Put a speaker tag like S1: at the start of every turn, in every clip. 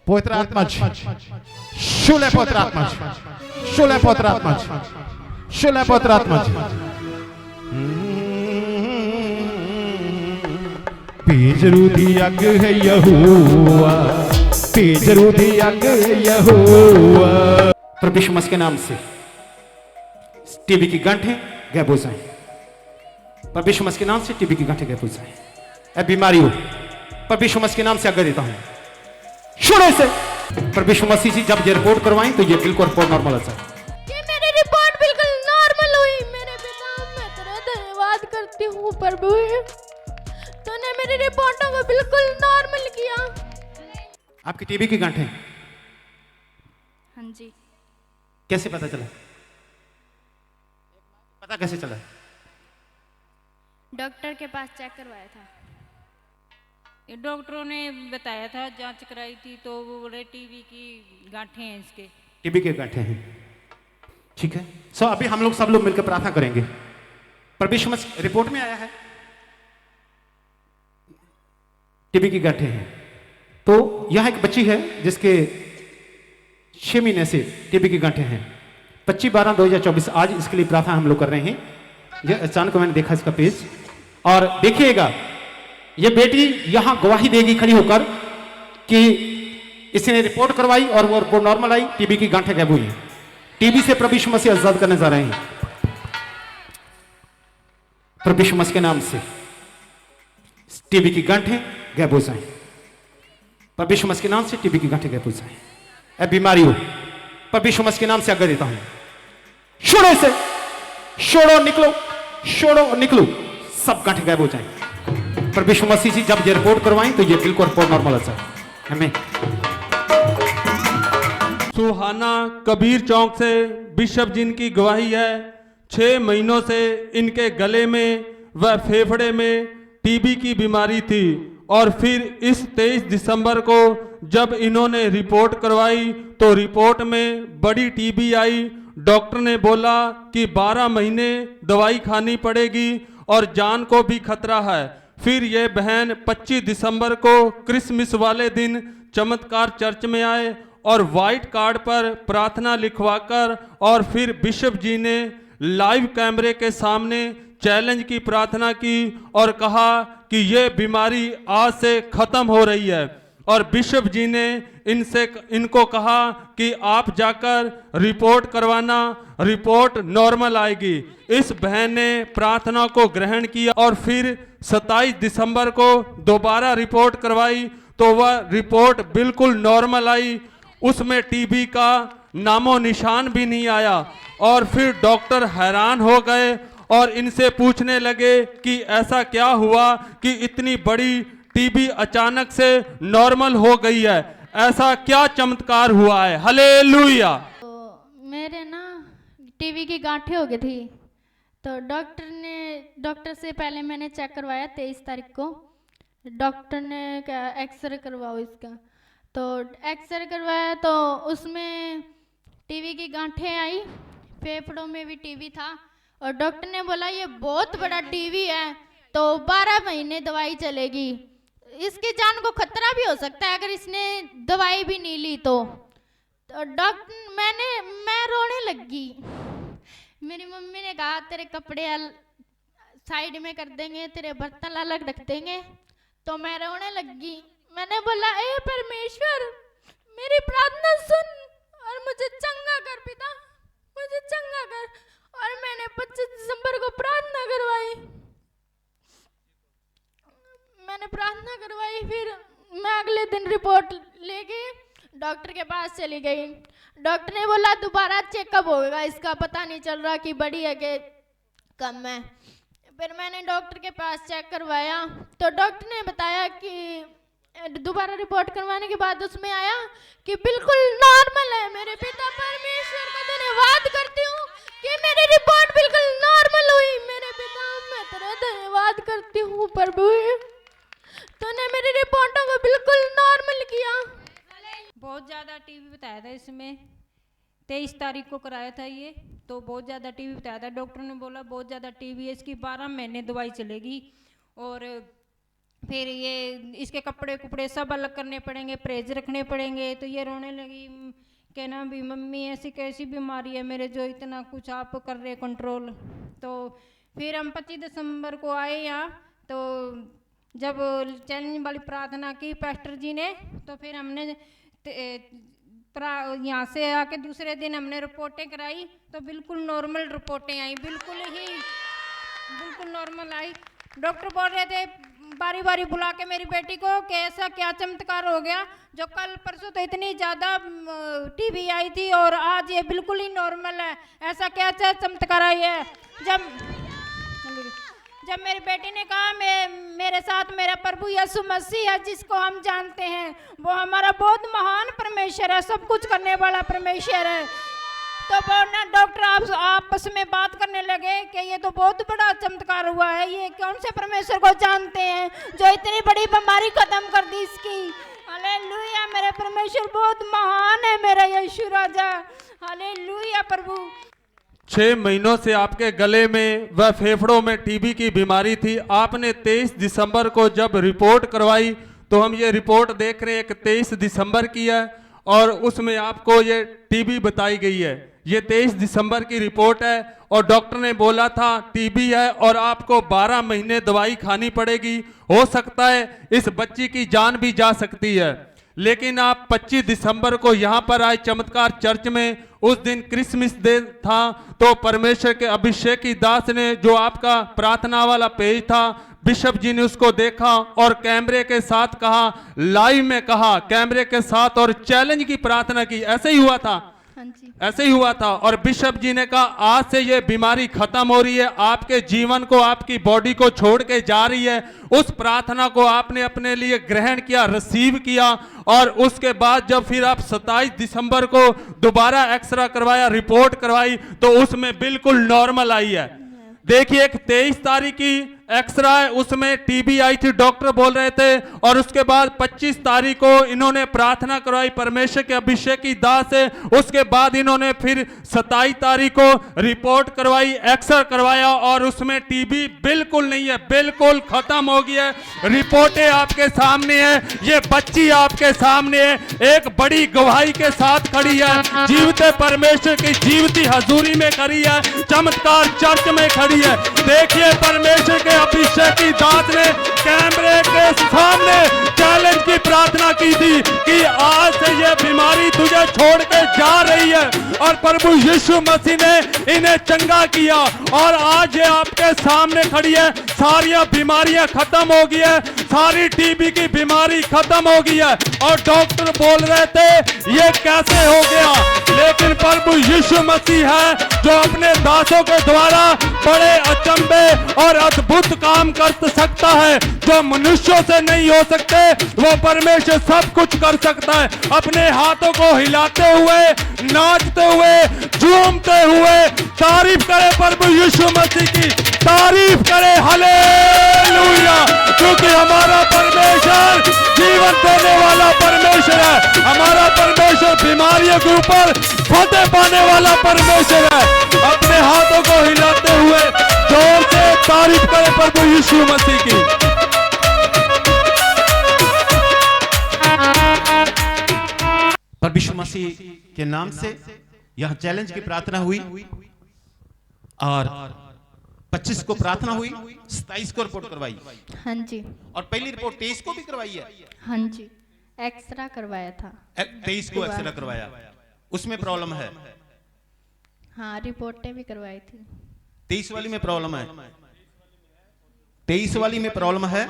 S1: Poetratmaj, Shule Poetratmaj, Shule Poetratmaj, Shule Poetratmaj. पेजरूदी अग है यहोवा, पेजरूदी अग है यहोवा। प्रभु यीशु मसीह के नाम से टीबी की गांठें गायब हो जाएं। प्रभु यीशु मसीह के नाम से टीबी की गांठें गायब हो जाएं। ऐ बीमारी हो, प्रभु यीशु मसीह के नाम से आज्ञा देता हूं, छोड़ो इसे। प्रभु यीशु मसीह जी जब ये रिपोर्ट करवाएं तो ये बिल्कुल रिपोर्ट नॉर्मल आ जाए।
S2: ये मेरी रिपोर्ट बिल्कुल नॉर्मल हुई। मेरे पिता, मैं तेरा धन्यवाद करती हूँ प्रभु, तूने मेरी रिपोर्टों को बिल्कुल नॉर्मल किया।
S1: आपकी टीबी की गांठें
S2: हाँ जी।
S1: कैसे पता चला? पता कैसे चला?
S2: डॉक्टर के पास चेक करवाया था।
S3: ये डॉक्टरों ने बताया था, जांच कराई थी तो वो बोले टीबी की गांठें हैं इसके।
S1: टीबी के गांठें हैं, ठीक है। सो अभी हम लोग सब लोग मिलकर प्रार्थना करेंगे। प्रभु यीशु मसीह रिपोर्ट में आया है टीबी की गांठें हैं। तो यह एक बच्ची है जिसके 6 महीने से टीबी की गांठें हैं। 25/12/2024 आज इसके लिए प्रार्थना हम लोग कर रहे हैं। यह अचानक मैंने देखा इसका पेज, और देखिएगा ये बेटी यहां गवाही देगी खड़ी होकर कि इसने रिपोर्ट करवाई और वो रिपोर्ट नॉर्मल आई, टीबी की गांठें गायब हुई। टीबी से प्रभु यीशु मसीह आजाद करने जा रहे हैं। प्रभु यीशु मसीह के नाम से टीबी की गांठें गायब हो जाएं। प्रभु यीशु मसीह के नाम से टीबी की गांठें गायब हो जाएं। ऐ बीमारी हो, प्रभु यीशु मसीह के नाम से आज्ञा देता हूं, छोड़ो इसे, छोड़ो, निकलो, छोड़ो, निकलो, सब गांठें गायब हो जाएं। प्रभु यीशु मसीह जी जब ये रिपोर्ट करवाएं तो ये बिल्कुल रिपोर्ट नॉर्मल आ जाए। हमें
S4: सुहाना कबीर चौक से बिशप जिनकी गवाही है, 6 महीनों से इनके गले में व फेफड़े में टीबी की बीमारी थी, और फिर इस 23 दिसंबर को जब इन्होंने रिपोर्ट करवाई तो रिपोर्ट में बड़ी टीबी आई। डॉक्टर ने बोला कि 12 महीने दवाई खानी पड़ेगी और जान को भी खतरा है। फिर ये बहन 25 दिसंबर को क्रिसमस वाले दिन चमत्कार चर्च में आए और वाइट कार्ड पर प्रार्थना लिखवाकर, और फिर बिशप जी ने लाइव कैमरे के सामने चैलेंज की प्रार्थना की और कहा कि ये बीमारी आज से खत्म हो रही है। और बिशप जी ने इनको कहा कि आप जाकर रिपोर्ट करवाना, रिपोर्ट नॉर्मल आएगी। इस बहन ने प्रार्थना को ग्रहण किया और फिर 27 दिसंबर को दोबारा रिपोर्ट करवाई तो वह रिपोर्ट बिल्कुल नॉर्मल आई। उसमें टीबी का नामो निशान भी नहीं आया। और फिर डॉक्टर हैरान हो गए और इनसे पूछने लगे कि ऐसा क्या हुआ कि इतनी बड़ी टीबी अचानक से नॉर्मल हो गई है, ऐसा क्या चमत्कार हुआ है? हालेलुया।
S2: तो मेरे ना टीबी की गांठें हो गई थी, तो डॉक्टर से पहले मैंने चेक करवाया 23 तारीख को। डॉक्टर ने क्या एक्सरे करवाओ इसका, तो एक्सरे करवाया तो उसमें टीबी की गांठें आई, फेफड़ों में भी टीबी था, और डॉक्टर ने बोला ये बहुत बड़ा टीबी है तो 12 महीने दवाई चलेगी, इसकी जान को खतरा भी हो सकता है अगर इसने दवाई भी नहीं ली तो डॉक्टर मैं रोने लगी। मेरी मम्मी ने कहा तेरे कपड़े साइड में कर देंगे, तेरे बर्तन अलग रख देंगे, तो मैं रोने लगी। मैंने बोला ए परमेश्वर मेरी प्रार्थना सुन और मुझे चंगा कर पिता, मुझे चंगा कर। और मैंने 25 दिसंबर को प्रार्थना करवाई, फिर मैं अगले दिन रिपोर्ट लेके डॉक्टर के पास चली गई। डॉक्टर ने बोला दोबारा चेकअप होगा, इसका पता नहीं चल रहा कि बड़ी है कि कम है। फिर मैंने डॉक्टर के पास चेक करवाया तो डॉक्टर ने बताया कि दोबारा रिपोर्ट करवाने के बाद उसमें आया कि बिल्कुल नॉर्मल है। मेरे पिता परमेश्वर का धन्यवाद करती हूँ कि मेरी रिपोर्ट बिल्कुल नॉर्मल हुई। मेरे पिता मैं तेरा धन्यवाद करती हूँ प्रभु, तूने मेरी रिपोर्टों को बिल्कुल नॉर्मल किया।
S3: बहुत ज़्यादा टीबी बताया था इसमें, 23 तारीख को कराया था ये, तो बहुत ज़्यादा टीबी बताया था। डॉक्टर ने बोला बहुत ज़्यादा टीबी है, इसकी 12 महीने दवाई चलेगी। और फिर ये इसके कपड़े कुपड़े सब अलग करने पड़ेंगे, परहेज रखने पड़ेंगे। तो ये रोने लगी, कहना भी मम्मी ऐसी कैसी बीमारी है मेरे जो इतना कुछ आप कर रहे कंट्रोल। तो फिर हम 25 दिसंबर को आए यहाँ, तो जब चैलेंज वाली प्रार्थना की पास्टर जी ने, तो फिर हमने यहाँ से आके दूसरे दिन हमने रिपोर्टें कराई, तो बिल्कुल नॉर्मल रिपोर्टें आई, बिल्कुल नॉर्मल आई। डॉक्टर बोल रहे थे बारी बारी बुला के मेरी बेटी को कि ऐसा क्या चमत्कार हो गया, जो कल परसों तो इतनी ज़्यादा टीबी आई थी और आज ये बिल्कुल ही नॉर्मल है, ऐसा क्या चमत्कार आई है। जब मेरी बेटी ने कहा मेरे साथ मेरा प्रभु यीशु मसीह है जिसको हम जानते हैं, वो हमारा बहुत महान परमेश्वर है, सब कुछ करने वाला परमेश्वर है, तो वो ना डॉक्टर आपस में बात करने लगे कि ये तो बहुत बड़ा चमत्कार हुआ है, ये कौन से परमेश्वर को जानते हैं जो इतनी बड़ी बीमारी खत्म कर दी इसकी। हालेलुया, मेरा परमेश्वर बहुत महान है, मेरा यीशु राजा। हालेलुया प्रभु।
S4: 6 महीनों से आपके गले में व फेफड़ों में टीबी की बीमारी थी। आपने 23 दिसंबर को जब रिपोर्ट करवाई, तो हम ये रिपोर्ट देख रहे हैं कि 23 दिसंबर की है और उसमें आपको ये टीबी बताई गई है। ये 23 दिसंबर की रिपोर्ट है और डॉक्टर ने बोला था टीबी है और आपको 12 महीने दवाई खानी पड़ेगी। हो सकता है इस बच्ची की जान भी जा सकती है, लेकिन आप 25 दिसंबर को यहाँ पर आए चमत्कार चर्च में। उस दिन क्रिसमस डे था, तो परमेश्वर के अभिषेकी दास ने जो आपका प्रार्थना वाला पेज था, बिशप जी ने उसको देखा और कैमरे के साथ कहा, लाइव में कहा कैमरे के साथ, और चैलेंज की प्रार्थना की। ऐसे ही हुआ था?
S2: हाँ जी,
S4: ऐसे ही हुआ था। और बिशप जी ने कहा आज से ये बीमारी खत्म हो रही है, आपके जीवन को, आपकी बॉडी को छोड़ के जा रही है। उस प्रार्थना को आपने अपने लिए ग्रहण किया, रिसीव किया, और उसके बाद जब फिर आप 27 दिसंबर को दोबारा एक्सरा करवाया, रिपोर्ट करवाई, तो उसमें बिल्कुल नॉर्मल आई है। देखिए, एक 23 तारीख की एक्सरा है, उसमें टीबी आई थी, डॉक्टर बोल रहे थे, और उसके बाद 25 तारीख को इन्होंने प्रार्थना करवाई, परमेश्वर के अभिषेकी दास है। उसके बाद इन्होंने फिर 27 तारीख को रिपोर्ट करवाई, एक्सरा करवाया, और उसमें टीबी बिल्कुल नहीं है, बिल्कुल खत्म हो गया है। रिपोर्टें आपके सामने है, ये बच्ची आपके सामने है, एक बड़ी गवाही के साथ खड़ी है, जीवते परमेश्वर की जीवती हजूरी में खड़ी है, चमत्कार चर्च में खड़ी है। देखिए, परमेश्वर के अभिषेकी दास ने कैमरे के सामने चैलेंज की प्रार्थना की थी कि आज से ये बीमारी तुझे छोड़ के जा रही है, और प्रभु यीशु मसीह ने इन्हें चंगा किया, और आज ये आपके सामने खड़ी है। सारी बीमारियां खत्म हो गई है, सारी टीबी की बीमारी खत्म हो गई है, और डॉक्टर बोल रहे थे ये कैसे हो गया, लेकिन प्रभु यीशु मसीह है जो अपने दासों के द्वारा बड़े अचंभे और अद्भुत काम कर सकता है। जो मनुष्यों से नहीं हो सकते, वो परमेश्वर सब कुछ कर सकता है। अपने हाथों को हिलाते हुए, नाचते हुए, झूमते हुए तारीफ करे प्रभु यीशु मसीह की, तारीफ करे। हालेलुया, क्योंकि हमारा परमेश्वर जीवन देने वाला परमेश्वर है, हमारा परमेश्वर बीमारियों के ऊपर फतेह पाने वाला परमेश्वर है। अपने हाथों को हिलाते हुए जोर से तारीफ करे प्रभु यीशु मसीह की।
S1: प्रभु यीशु मसीह के नाम से यह चैलेंज की प्रार्थना हुई, और 25 को प्रार्थना हुई, 27 को रिपोर्ट करवाई।
S2: हाँ जी,
S1: और पहली रिपोर्ट 23 को भी करवाई है।
S2: हाँ जी, एक्सरा करवाया था।
S1: 23 को एक्सरा करवाया, उसमें प्रॉब्लम है।
S2: हाँ, रिपोर्टें भी करवाई थी।
S1: 23 वाली में प्रॉब्लम है, 23 वाली में प्रॉब्लम है।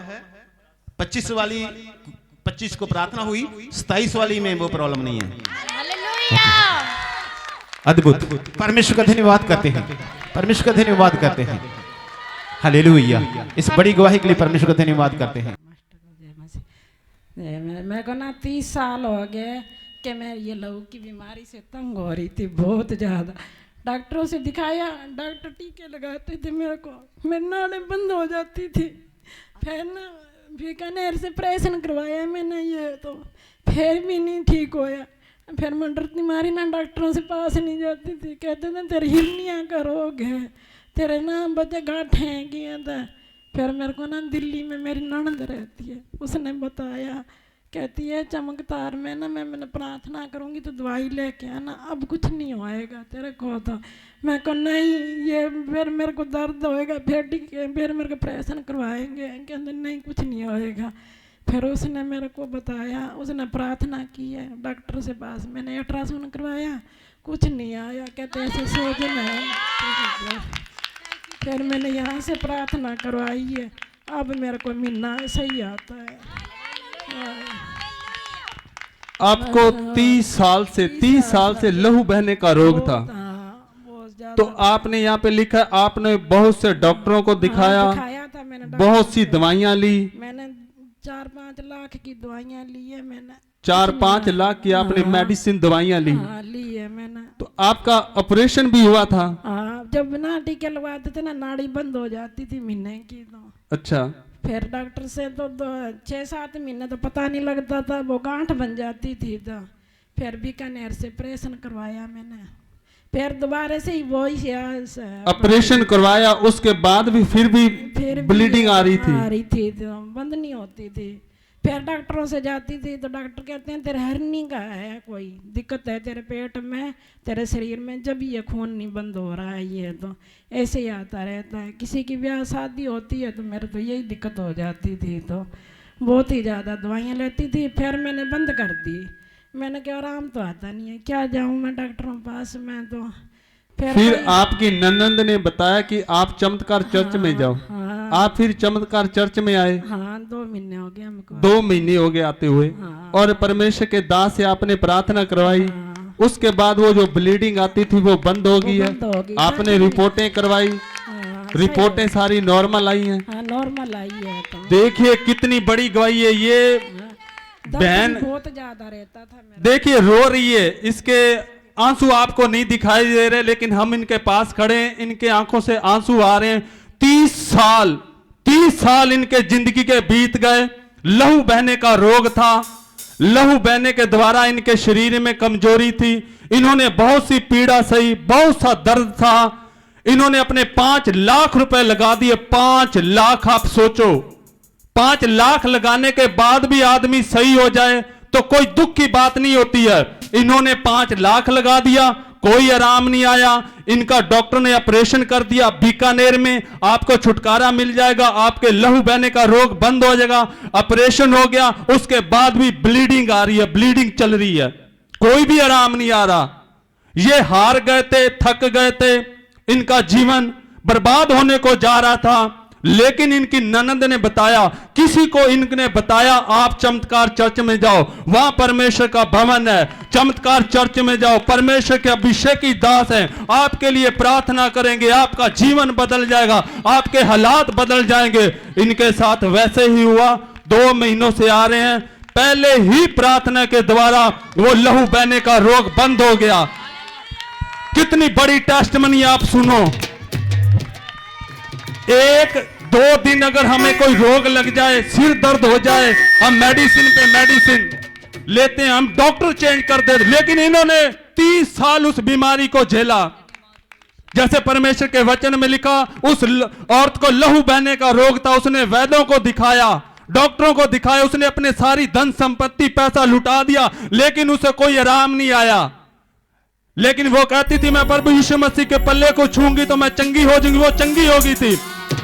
S1: 25 को प्रार्थना हुई, 27 वाली में वो प्रॉब्लम नहीं है।
S2: हालेलुया,
S1: अद्भुत। परमेश्वर का धन्यवाद करते हैं, परमेश्वर का धन्यवाद करते हैं। हालेलुया, इस बड़ी गवाही के लिए परमेश्वर का धन्यवाद करते हैं।
S5: मेरे को ना 30 साल हो गए कि मैं ये लहू की बीमारी से तंग हो रही थी बहुत ज़्यादा। डॉक्टरों से दिखाया, डॉक्टर टीके लगाते थे मेरे को, मेरी नाड़ें बंद हो जाती थी। फिर ना बीकानेर से ऑपरेशन करवाया मैंने, ये तो फिर भी नहीं ठीक होया। फिर मैं डरती मारी ना डॉक्टरों से पास नहीं जाती थी, कहते थे तेरे हिरनिया का रोग है, तेरे ना बच्चे गांठें किए थे। फिर मेरे को ना दिल्ली में मेरी ननद रहती है, उसने बताया, कहती है चमकदार में ना मैंने प्रार्थना करूँगी तो दवाई लेके आना, अब कुछ नहीं होएगा तेरे को। तो मैं को नहीं, ये फिर मेरे को दर्द होएगा, फिर मेरे को ऑपरेशन करवाएंगे, कहते नहीं कुछ नहीं होएगा। फिर उसने मेरे को बताया, उसने प्रार्थना की है डॉक्टर से पास, मैंने अल्ट्रासाउंड करवाया, कुछ नहीं आया, कहते ऐसे सोजन है। फिर मैंने यहाँ से प्रार्थना करवाई है, अब मेरे को महीना सही आता है।
S4: आपको 30 साल से लहू बहने का रोग था।
S5: बहुत ज्यादा।
S4: तो आपने यहाँ पे लिखा है आपने बहुत से डॉक्टरों को दिखाया,
S5: दिखाया था मैंने,
S4: बहुत सी दवाइयाँ ली,
S5: मैंने 4-5 लाख की दवाइयाँ ली है मैंने,
S4: 4-5 लाख की आपने मेडिसिन दवाइयाँ ली।
S5: हाँ ली है मैंने।
S4: तो आपका ऑपरेशन भी हुआ था?
S5: हाँ, जब ना टीके लगवाते थे ना नाड़ी बंद हो जाती थी महीने की। तो
S4: अच्छा।
S5: फिर डॉक्टर से तो 6-7 महीने तो पता नहीं लगता था, वो गांठ बन जाती थी। तो फिर बीकानेर से ऑपरेशन करवाया मैंने, फिर दोबारा से ही वो ही
S4: ऑपरेशन करवाया, उसके बाद भी फिर भी ब्लीडिंग आ रही थी
S5: तो बंद नहीं होती थी। फिर डॉक्टरों से जाती थी तो डॉक्टर कहते हैं तेरे हर्नी का है, कोई दिक्कत है तेरे पेट में, तेरे शरीर में, जब ये खून नहीं बंद हो रहा है। ये तो ऐसे ही आता रहता है, किसी की ब्याह शादी होती है तो मेरे तो यही दिक्कत हो जाती थी। तो बहुत ही ज़्यादा दवाइयाँ लेती थी, फिर मैंने बंद कर दी। मैंने कहा आराम तो आता नहीं है, क्या जाऊँ मैं डॉक्टरों पास में। तो
S4: फिर आपकी ननंद ने बताया कि आप चमत्कार चर्च में जाओ।
S5: हाँ,
S4: आप फिर चमत्कार चर्च में आए।
S5: हाँ 2 महीने हो गए हमको।
S4: 2 महीने हो गए आते हुए।
S5: हाँ।
S4: और परमेश्वर के दास से आपने प्रार्थना करवाई।
S5: हाँ।
S4: उसके बाद वो जो ब्लीडिंग आती थी वो बंद हो गई है।
S5: बंद हो गई।
S4: आपने रिपोर्टें करवाई,
S5: हाँ,
S4: रिपोर्टें सारी नॉर्मल आई हैं।
S5: हाँ नॉर्मल आई है। तो
S4: देखिए कितनी बड़ी गवाही है ये।
S5: दर्द
S4: बहन
S5: भी बहुत ज्यादा रहता था मेरा।
S4: देखिए रो रही है, इसके आंसू आपको नहीं दिखाई दे रहे, लेकिन हम इनके पास खड़े हैं, इनके आंखों से आंसू आ रहे हैं। 30 साल इनके जिंदगी के बीत गए। लहू बहने का रोग था, लहू बहने के द्वारा इनके शरीर में कमजोरी थी। इन्होंने बहुत सी पीड़ा सही, बहुत सा दर्द था। इन्होंने अपने 5 लाख रुपए लगा दिए। 5 लाख, आप सोचो 5 लाख लगाने के बाद भी आदमी सही हो जाए तो कोई दुख की बात नहीं होती है। इन्होंने 5 लाख लगा दिया, कोई आराम नहीं आया। इनका डॉक्टर ने ऑपरेशन कर दिया बीकानेर में, आपको छुटकारा मिल जाएगा, आपके लहू बहने का रोग बंद हो जाएगा। ऑपरेशन हो गया, उसके बाद भी ब्लीडिंग आ रही है, ब्लीडिंग चल रही है, कोई भी आराम नहीं आ रहा। ये हार गए थे, थक गए थे, इनका जीवन बर्बाद होने को जा रहा था। लेकिन इनकी ननद ने बताया, किसी को इनने बताया आप चमत्कार चर्च में जाओ, वहां परमेश्वर का भवन है, चमत्कार चर्च में जाओ, परमेश्वर के अभिषेक की दास हैं, आपके लिए प्रार्थना करेंगे, आपका जीवन बदल जाएगा, आपके हालात बदल जाएंगे। इनके साथ वैसे ही हुआ। 2 महीनों से आ रहे हैं, पहले ही प्रार्थना के द्वारा वो लहू बहने का रोग बंद हो गया। कितनी बड़ी टेस्टमनी आप सुनो। 1-2 दिन अगर हमें कोई रोग लग जाए, सिर दर्द हो जाए, हम मेडिसिन पे मेडिसिन लेते हैं, हम डॉक्टर चेंज कर देते, लेकिन इन्होंने 30 साल उस बीमारी को झेला। जैसे परमेश्वर के वचन में लिखा, उस औरत को लहू बहने का रोग था, उसने वैद्यों को दिखाया, डॉक्टरों को दिखाया, उसने अपने सारी धन संपत्ति पैसा लुटा दिया, लेकिन उसे कोई आराम नहीं आया। लेकिन वो कहती थी मैं प्रभु यीशु मसीह के पल्ले को छूंगी तो मैं चंगी हो जाऊंगी। वो चंगी हो गई थी।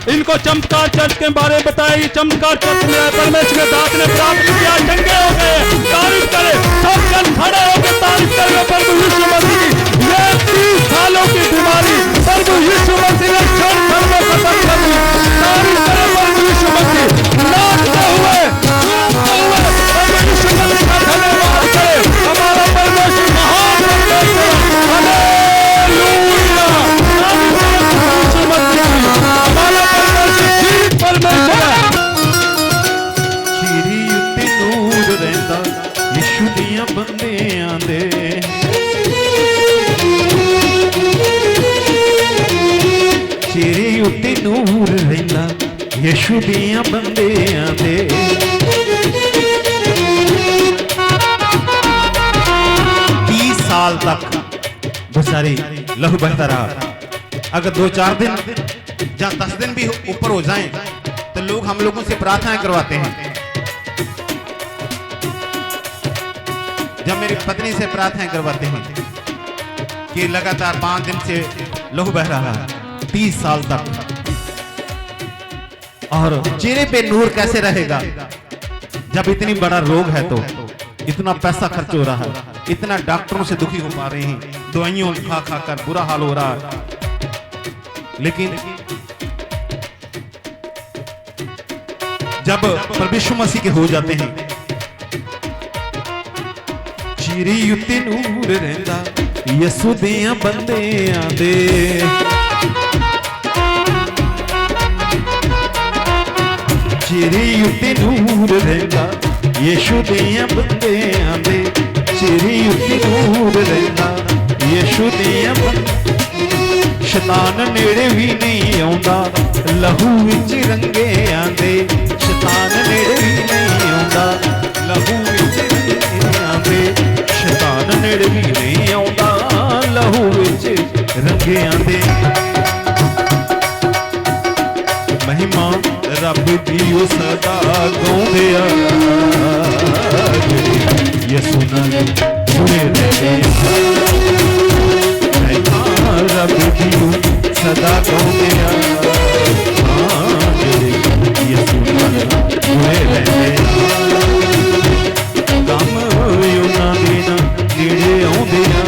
S4: इनको चमत्कार चर्च के बारे में बताया, ये चमत्कार चर्च में परमेश्वर के दास ने प्राप्त किया, चंगे हो गए। तारीफ करें, सब जन खड़े होकर तारीफ करें प्रभु यीशु मसीह की। ये 30 सालों की बीमारी प्रभु यीशु मसीह ने क्षण भर में खत्म कर दी। तारीफ करें प्रभु यीशु मसीह। नाचते हुए प्रभु यीशु मसीह का धन्यवाद करें। हमारा परमेश्वर महान परमेश्वर है। हालेलुया। तारीफ करें प्रभु यीशु मसीह की। हमारा परमेश्वर जीवित परमेश्वर है।
S1: ਚੀਰੀ ਉੱਤੇ ਨੂਰ ਰਹਿੰਦਾ ਯਿਸੂ ਦੀਆਂ ਬੰਦਿਆਂ ਦੇ। ਚੀਰੀ ਉੱਤੇ ਨੂਰ ਰਹਿੰਦਾ ਯਿਸੂ ਦੀਆਂ ਬੰਦਿਆਂ ਦੇ। 30 साल तक बेचारी लहू बहता रहा। अगर 2-4 दिन या 10 दिन भी ऊपर हो जाएं तो लोग हम लोगों से प्रार्थनाएं करवाते हैं। जब मेरी पत्नी से प्रार्थनाएं करवाते हैं कि लगातार 5 दिन से लहू बह रहा है 30 साल तक, और चेहरे पे नूर कैसे रहेगा जब इतनी बड़ा रोग है, तो इतना पैसा खर्च हो रहा है, इतना डॉक्टरों से दुखी हो पा रहे हैं, दवाइयों खा खा कर बुरा हाल हो रहा है। लेकिन जब प्रभु यीशु मसीह के हो जाते हैं, चेहरे उत्ते नूर रहंदा यसू दियां बंदियां दे, चेहरे उत्ते नूर रहंदा यीशु दियां बंदियां दे, चेहरे उत्ते नूर रहंदा यीशु दियां शैतान नेड़े भी नहीं आउंदा लहू विच रंगे आंदे, शैतान नेड़े भी नहीं आउंदा लहू विच रंगे आंदे, शैतान नेड़े भी नहीं आउंदा लहू विच रंगे आंदे। महिमा रब दी ओ सदा गाउंदे आ यसू नाल जुड़े रहंदे रब दी सदा गाउंदे आ यसू नाल जुड़े रहंदे, गम उन्हां दे ना नेड़े आउंदे आ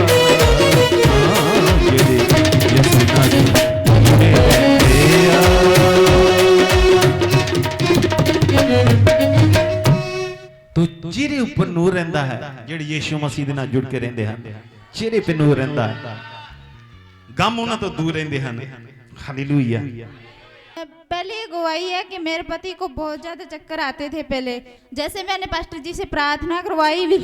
S1: जेड़े यसू नाल जुड़े रहंदे आ। तो चेहरे ऊपर नूर रहंदा है जेड़े यीशु मसीह दे नाल जुड़ के रहंदे हन, चेहरे पे नूर रहंदा है, गम उन्हां तो दूर रहंदे हन। हालेलुया।
S3: पहले गवाही है कि मेरे पति को बहुत ज़्यादा चक्कर आते थे पहले, जैसे मैंने पास्टर जी से प्रार्थना करवाई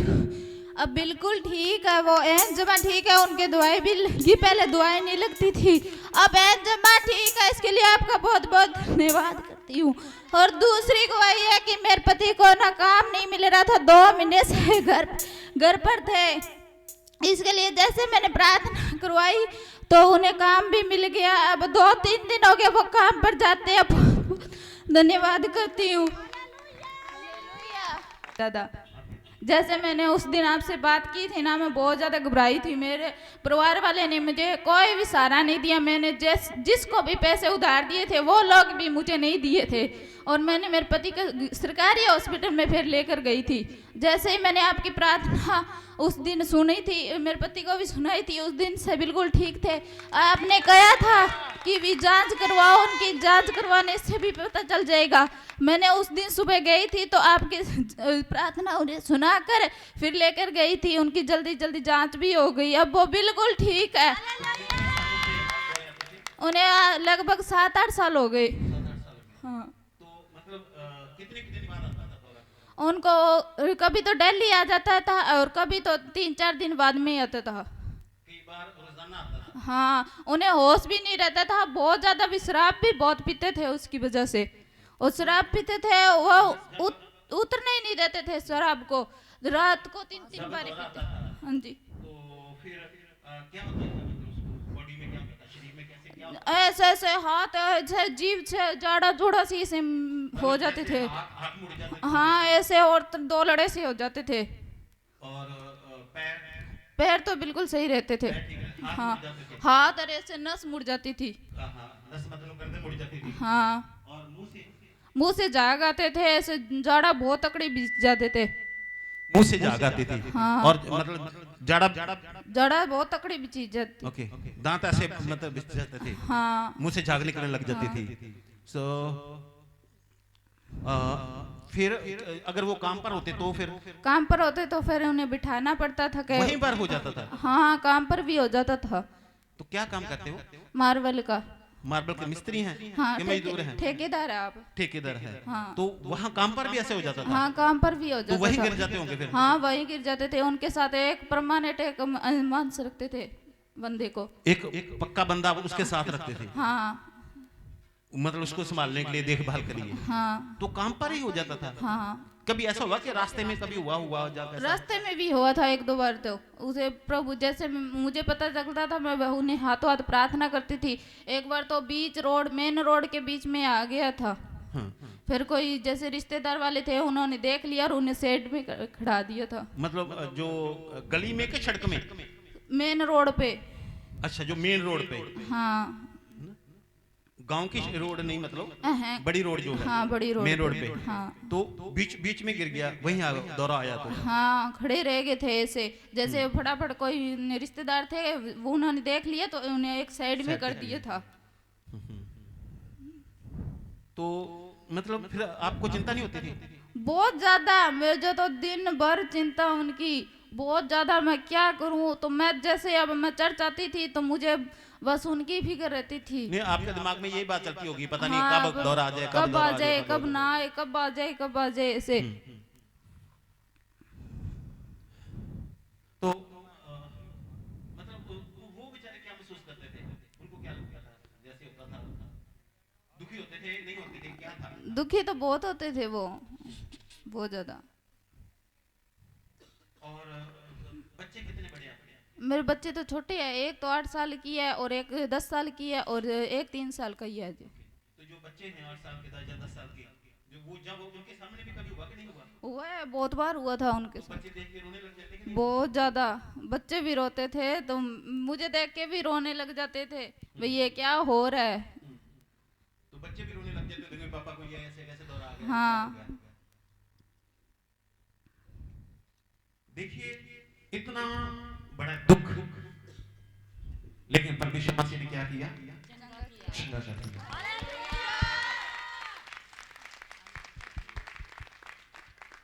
S3: अब बिल्कुल ठीक है, वो एन जमा ठीक है, उनके दवाई भी लगी, पहले दवाई नहीं लगती थी, अब एन जमा ठीक है, इसके लिए आपका बहुत बहुत धन्यवाद करती हूँ। और दूसरी गवाही है कि मेरे पति को ना काम नहीं मिल रहा था, 2 महीने से घर पर थे, इसके लिए जैसे मैंने प्रार्थना करवाई तो उन्हें काम भी मिल गया, अब 2-3 दिन हो गए वो काम पर जाते हैं, धन्यवाद करती हूँ दादा। जैसे मैंने उस दिन आपसे बात की थी ना, मैं बहुत ज़्यादा घबराई थी, मेरे परिवार वाले ने मुझे कोई भी सहारा नहीं दिया, मैंने जिसको भी पैसे उधार दिए थे वो लोग भी मुझे नहीं दिए थे, और मैंने मेरे पति को सरकारी हॉस्पिटल में फिर लेकर गई थी। जैसे ही मैंने आपकी प्रार्थना उस दिन सुनी थी, मेरे पति को भी सुनाई थी, उस दिन से बिल्कुल ठीक थे। आपने कहा था कि भी जांच करवाओ, उनकी जांच करवाने से भी पता चल जाएगा। मैंने उस दिन सुबह गई थी तो आपकी प्रार्थना उन्हें सुनाकर फिर लेकर गई थी, उनकी जल्दी जल्दी जांच भी हो गई, अब वो बिल्कुल ठीक है। उन्हें लगभग 7-8 साल हो गए। हाँ, उनको कभी तो डेली आ जाता था और कभी तो 3-4 दिन बाद में ही आता था। हाँ, उन्हें होश भी नहीं रहता था, बहुत ज़्यादा भी शराब भी बहुत पीते थे, उसकी वजह से वो शराब पीते थे, वो उतरने ही नहीं देते थे शराब को, रात को 3-3 बार पीते। हाँ जी। तो फिर क्या होता है बॉडी में, क्या होता है शरीर में, कैसे क्या होता है? ऐसे ऐसे हाथ ऐसे जीभ से जाड़ा जोड़ा सी से हो जाते थे, हाँ ऐसे, और 2 लड़े से हो जाते थे, और पैर तो बिल्कुल सही रहते थे। हाँ, हाथ और ऐसे नस मुड़ जाती थी। हाँ, मुंह से झाग आते थे, ऐसे जाड़ा बहुत तकड़ी बीत जाते थे,
S1: मुंह से झाग आती थी। हाँ, और मतलब
S3: जड़ा बहुत तकड़ी भी चीज जाती।
S1: ओके, दांत ऐसे मतलब बिछ जाते थे। हाँ, मुंह से झाग निकलने लग जाती थी। सो फिर अगर वो काम पर होते तो फिर
S3: उन्हें बिठाना पड़ता था,
S1: वहीं पर हो जाता था।
S3: हाँ, काम पर भी हो जाता था।
S1: तो क्या काम करते हो?
S3: मार्बल का।
S1: मार्बल के मिस्त्री हैं?
S3: हाँ,
S1: कि मजदूर हैं?
S3: ठेकेदार है आप।
S1: ठेकेदार है।
S3: हाँ,
S1: तो वहाँ काम पर भी ऐसे हो जाता था?
S3: हाँ, काम पर भी हो जाता था।
S1: तो वहीं गिर जाते होंगे फिर?
S3: हाँ, वहीं गिर जाते थे, उनके साथ एक परमानेंट एक मांस रखते थे बंदे को, एक
S1: पक्का बंदा उसके साथ रखते थे।
S3: हाँ,
S1: मतलब उसको संभालने के लिए, देखभाल के लिए। हाँ, तो काम पर ही हो जाता था।
S3: हाँ,
S1: कभी ऐसा हुआ कि रास्ते में कभी हुआ
S3: रास्ते में भी हुआ था 1-2 बार, तो उसे प्रभु जैसे मुझे पता चलता था, मैं उन्हें हाथों हाथ प्रार्थना करती थी। एक बार तो बीच रोड, मेन रोड के बीच में आ गया था।
S1: हाँ,
S6: फिर कोई जैसे रिश्तेदार वाले थे, उन्होंने देख लिया और उन्हें साइड में खड़ा दिया था।
S7: मतलब जो गली में के सड़क में?
S6: मेन रोड पे।
S7: अच्छा, जो मेन रोड पे।
S6: हाँ,
S7: गांव की रोड नहीं, मतलब
S6: हाँ,
S7: बड़ी रोड जो है।
S6: हाँ, बड़ी रोड,
S7: मेन रोड पे।
S6: हाँ।
S7: तो बीच बीच में गिर गया, वहीं दौरा आया तो?
S6: हाँ, खड़े रह गए थे ऐसे, जैसे फटाफट कोई रिश्तेदार थे वो उन्होंने देख लिया तो उन्हें एक साइड में कर दिया था।
S7: तो मतलब फिर आपको चिंता नहीं होती थी?
S6: बहुत ज्यादा, मुझे तो दिन भर चिंता उनकी, बहुत ज्यादा। मैं क्या करूं, तो मैं जैसे अब मैं चर्च आती थी तो मुझे बस उनकी फिक्र रहती थी।
S7: नहीं, आपके दिमाग में यही बात चलती होगी, पता नहीं
S6: हाँ,
S7: कब दौरा आ जाए,
S6: कब आ जाए, कब ना आए, कब आ जाए, कब आ जाए ऐसे।
S7: तो मतलब वो बेचारे क्या महसूस करते थे? उनको क्या लगता था जैसे होता था? दुखी होते थे, नहीं होते थे, क्या था?
S6: दुखी तो बहुत होते थे वो, बहुत ज्यादा।
S7: और बच्चे कितने बड़े आपके?
S6: मेरे बच्चे तो छोटे हैं, एक तो 8 साल की है और एक 10 साल की है और एक 3 साल का ही है।
S7: तो जो बच्चे हैं 8 साल के या 10 साल के, जो वो जब उनके सामने भी कभी हुआ कि नहीं हुआ?
S6: हुआ है, बहुत बार हुआ था उनके साथ।
S7: बच्चे देख के रोने लग जाते कि नहीं?
S6: बहुत ज्यादा, बच्चे भी रोते थे तो मुझे देख के भी रोने लग जाते थे, भाई ये क्या हो रहा है।
S7: तो बच्चे भी रोने लग जाते थे, पापा को ये ऐसे कैसे दौरा आ गया?
S6: हाँ।
S7: देखिए, इतना बड़ा दुख, लेकिन परमेश्वर मसीह ने क्या किया? चंगा कर दिया।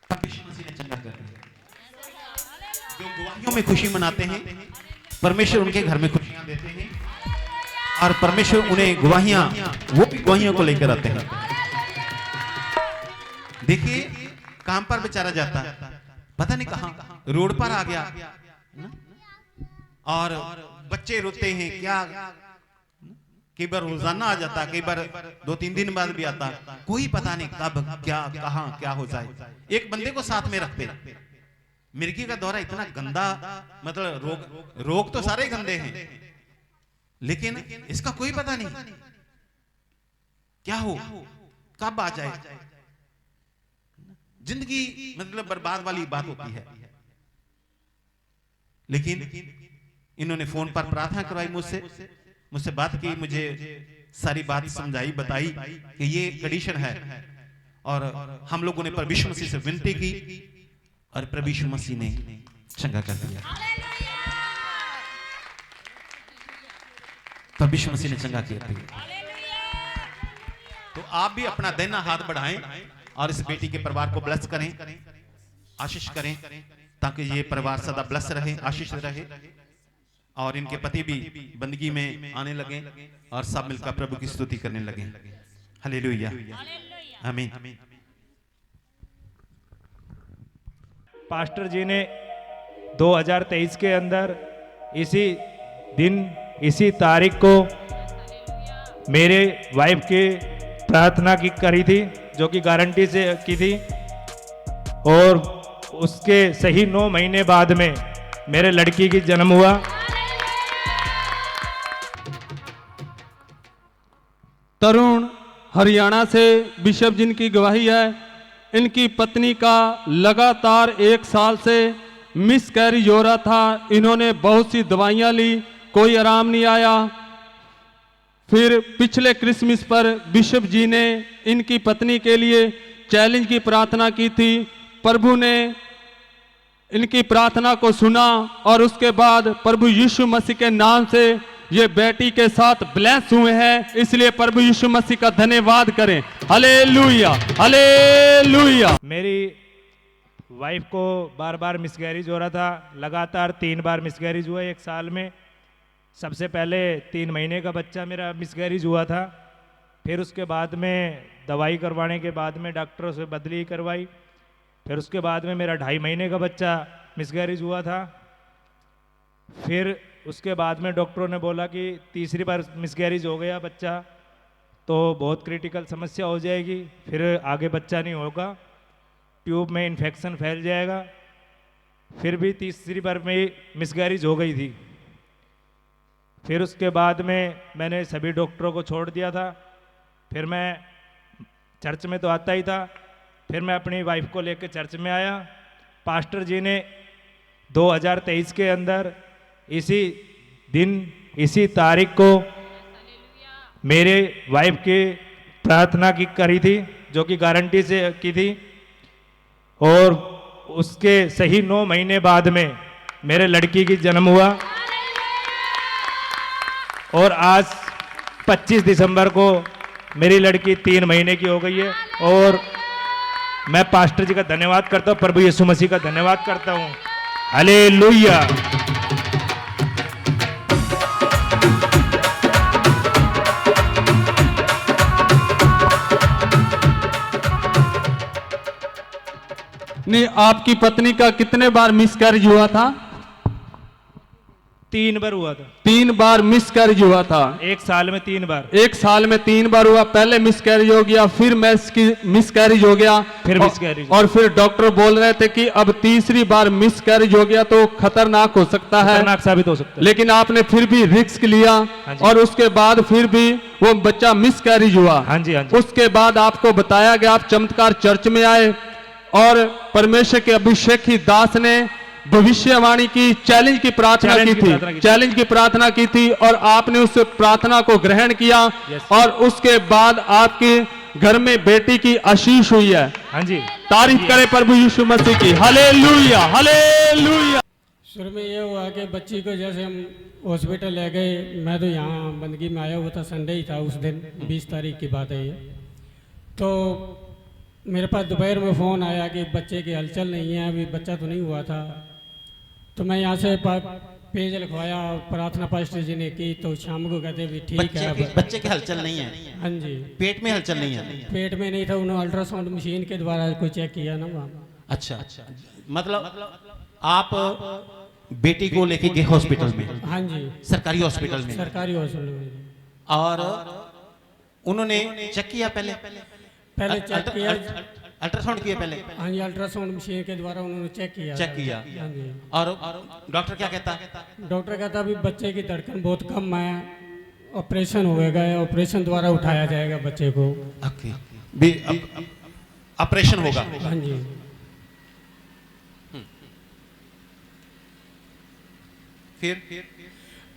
S7: परमेश्वर मसीह ने चंगा कर दिया। जो गवाहियों में खुशी मनाते हैं, परमेश्वर उनके घर में खुशियां देते हैं, और परमेश्वर उन्हें गवाहियां, वो भी गवाहियों को लेकर आते हैं। देखिए, काम पर बेचारा जाता, पता नहीं कहां रोड पर आ गया, और बच्चे रोते हैं, क्या कई बार रोजाना आ जाता, कई बार 2-3 दिन बाद भी आता, कोई पता नहीं कब क्या कहां क्या हो जाए। एक बंदे को साथ में रखते। मिर्गी का दौरा इतना गंदा, मतलब रोग तो सारे गंदे हैं, लेकिन इसका कोई पता नहीं क्या हो, कब आ जाए। जिंदगी मतलब बर्बाद वाली बात होती है। लेकिन इन्होंने फोन पर प्रार्थना करवाई, मुझसे बात की, मुझे सारी बात समझाई, बताई कि ये कंडीशन है, और हम लोगों ने प्रभु यीशु मसीह से विनती की, और प्रभु यीशु मसीह ने चंगा कर दिया। प्रभु यीशु मसीह ने चंगा किया। तो आप भी अपना दाहिना हाथ बढ़ाएं और इस बेटी के परिवार को ब्लेस करें, आशीष करें, ताकि ये परिवार सदा ब्लेस रहे, आशीष रहे, और इनके पति भी बंदगी में आने लगे और सब मिलकर प्रभु की स्तुति करने लगे। हालेलुया, आमीन।
S8: पास्टर जी ने 2023 के अंदर इसी दिन, इसी तारीख को मेरे वाइफ की प्रार्थना की करी थी, जो कि गारंटी से की थी, और उसके सही 9 महीने बाद में मेरे लड़की की जन्म हुआ।
S4: तरुण हरियाणा से बिशप जिनकी गवाही है, इनकी पत्नी का लगातार 1 साल से मिसकैरेज हो रहा था। इन्होंने बहुत सी दवाइयां ली, कोई आराम नहीं आया। फिर पिछले क्रिसमस पर बिशप जी ने इनकी पत्नी के लिए चैलेंज की प्रार्थना की थी। प्रभु ने इनकी प्रार्थना को सुना, और उसके बाद प्रभु यीशु मसीह के नाम से ये बेटी के साथ ब्लेस हुए हैं। इसलिए प्रभु यीशु मसीह का धन्यवाद करें। Hallelujah, hallelujah.
S8: मेरी वाइफ को बार बार मिसकैरेज हो रहा था, लगातार 3 बार मिसकैरेज हुआ 1 साल में। सबसे पहले 3 महीने का बच्चा मेरा मिसकैरेज हुआ था, फिर उसके बाद में दवाई करवाने के बाद में डॉक्टरों से बदली करवाई, फिर उसके बाद में मेरा 2.5 महीने का बच्चा मिसकैरेज हुआ था। फिर उसके बाद में डॉक्टरों ने बोला कि तीसरी बार मिसकैरेज हो गया बच्चा तो बहुत क्रिटिकल समस्या हो जाएगी, फिर आगे बच्चा नहीं होगा, ट्यूब में इन्फेक्शन फैल जाएगा। फिर भी तीसरी बार में मिसकैरेज हो गई थी। फिर उसके बाद में मैंने सभी डॉक्टरों को छोड़ दिया था। फिर मैं चर्च में तो आता ही था। फिर मैं अपनी वाइफ को लेकर चर्च में आया। पास्टर जी ने 2023 के अंदर इसी दिन इसी तारीख को मेरे वाइफ की प्रार्थना की करी थी, जो कि गारंटी से की थी, और उसके सही 9 महीने बाद में मेरे लड़की की जन्म हुआ। और आज 25 दिसंबर को मेरी लड़की 3 महीने की हो गई है। और मैं पास्टर जी का धन्यवाद करता हूँ, प्रभु यीशु मसीह का धन्यवाद करता हूँ। हालेलुया।
S4: नहीं, आपकी पत्नी का कितने बार मिसकैरेज हुआ था?
S8: 3 बार हुआ था।
S4: 3 बार मिसकैरेज हुआ था।
S8: 1 साल में 3 बार।
S4: 1 साल में 3 बार हुआ। पहले मिसकैरेज हो गया, फिर मिसकैरेज हो गया,
S8: फिर मिसकैरेज,
S4: और फिर डॉक्टर बोल रहे थे कि अब तीसरी बार मिसकैरेज हो गया तो खतरनाक हो सकता है,
S8: खतरनाक साबित हो सकता है।
S4: लेकिन आपने फिर भी रिस्क लिया।
S8: हाँ जी।
S4: और उसके बाद फिर भी वो बच्चा मिसकैरेज हुआ।
S8: हाँ जी, हाँ जी।
S4: उसके बाद आपको बताया गया, आप चमत्कार चर्च में आए और परमेश्वर के अभिषेक की दास ने भविष्यवाणी की, चैलेंज की प्रार्थना की थी, चैलेंज की प्रार्थना की थी, और आपने उस प्रार्थना को ग्रहण किया। और उसके बाद आपके घर में बेटी की आशीष हुई है।
S8: हाँ जी,
S4: तारीफ करें प्रभु यीशु मसीह की। Hallelujah, hallelujah.
S9: शुरू में ये हुआ कि बच्ची को जैसे हम हॉस्पिटल ले गए, मैं तो यहाँ बंदगी में आया हुआ था, संडे ही था उस दिन, 20 तारीख की बात है ये। तो मेरे पास दोपहर में फ़ोन आया कि बच्चे की हलचल नहीं है, अभी बच्चा तो नहीं हुआ था। तो मैं यहाँ से पेज लिखवाया, प्रार्थना पास्टर जी ने की, तो शाम को कहते भी ठीक है।
S7: बच्चे की हलचल नहीं है?
S9: हाँ जी।
S7: पेट में हलचल नहीं है?
S9: पेट में नहीं था, उन्होंने अल्ट्रासाउंड मशीन के द्वारा कोई चेक किया ना वहाँ।
S7: अच्छा, मतलब आप बेटी को लेके गए हॉस्पिटल में?
S9: हाँ जी,
S7: सरकारी हॉस्पिटल में?
S9: सरकारी हॉस्पिटल में।
S7: और उन्होंने चेक किया? पहले
S9: चेक किया,
S7: अल्ट्रासाउंड किया पहले?
S9: हाँ जी, अल्ट्रासाउंड मशीन के द्वारा उन्होंने चेक किया।
S7: हाँ
S9: जी।
S7: और डॉक्टर क्या कहता?
S9: डॉक्टर कहता अभी बच्चे की धड़कन बहुत कम है, ऑपरेशन होगा, ऑपरेशन द्वारा उठाया जाएगा बच्चे को।
S7: ऑपरेशन होगा?
S9: हाँ जी।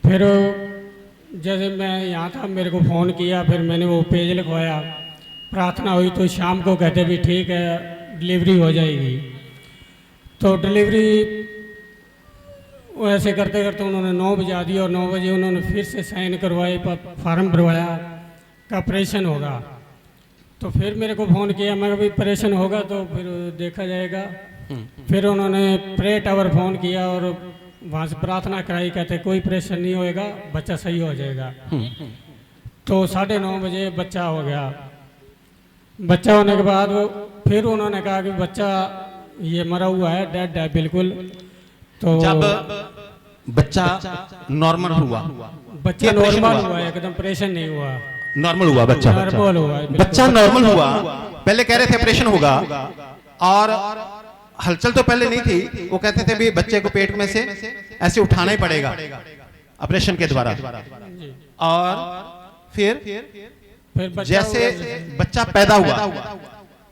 S9: फिर जैसे मैं यहाँ था, मेरे को फ़ोन किया, फिर मैंने वो पेज लिखवाया, प्रार्थना हुई, तो शाम को कहते भी ठीक है डिलीवरी हो जाएगी। तो डिलीवरी ऐसे करते करते उन्होंने 9 बजा दी, और 9 बजे उन्होंने फिर से साइन करवाए, फार्म भरवाया का ऑपरेशन होगा। तो फिर मेरे को फ़ोन किया, मैं अभी ऑपरेशन होगा तो फिर देखा जाएगा। फिर उन्होंने प्रे टावर फ़ोन किया और वहाँ से प्रार्थना कराई, कहते कोई ऑपरेशन नहीं होएगा, बच्चा सही हो जाएगा। तो 9:30 बजे बच्चा हो गया। बच्चा होने के बाद फिर उन्होंने कहा कि बच्चा ये मरा हुआ है, डेड है बिल्कुल। तो
S7: जब बच्चा नॉर्मल हुआ?
S9: बच्चा नॉर्मल हुआ, एकदम ऑपरेशन नहीं हुआ,
S7: नॉर्मल हुआ बच्चा?
S9: नॉर्मल हुआ,
S7: बच्चा नॉर्मल हुआ। पहले कह रहे थे ऑपरेशन होगा, और हलचल तो पहले नहीं थी, वो कहते थे भी बच्चे को पेट में से ऐसे उठाना ही पड़ेगा ऑपरेशन के द्वारा। और फिर जैसे बच्चा पैदा हुआ,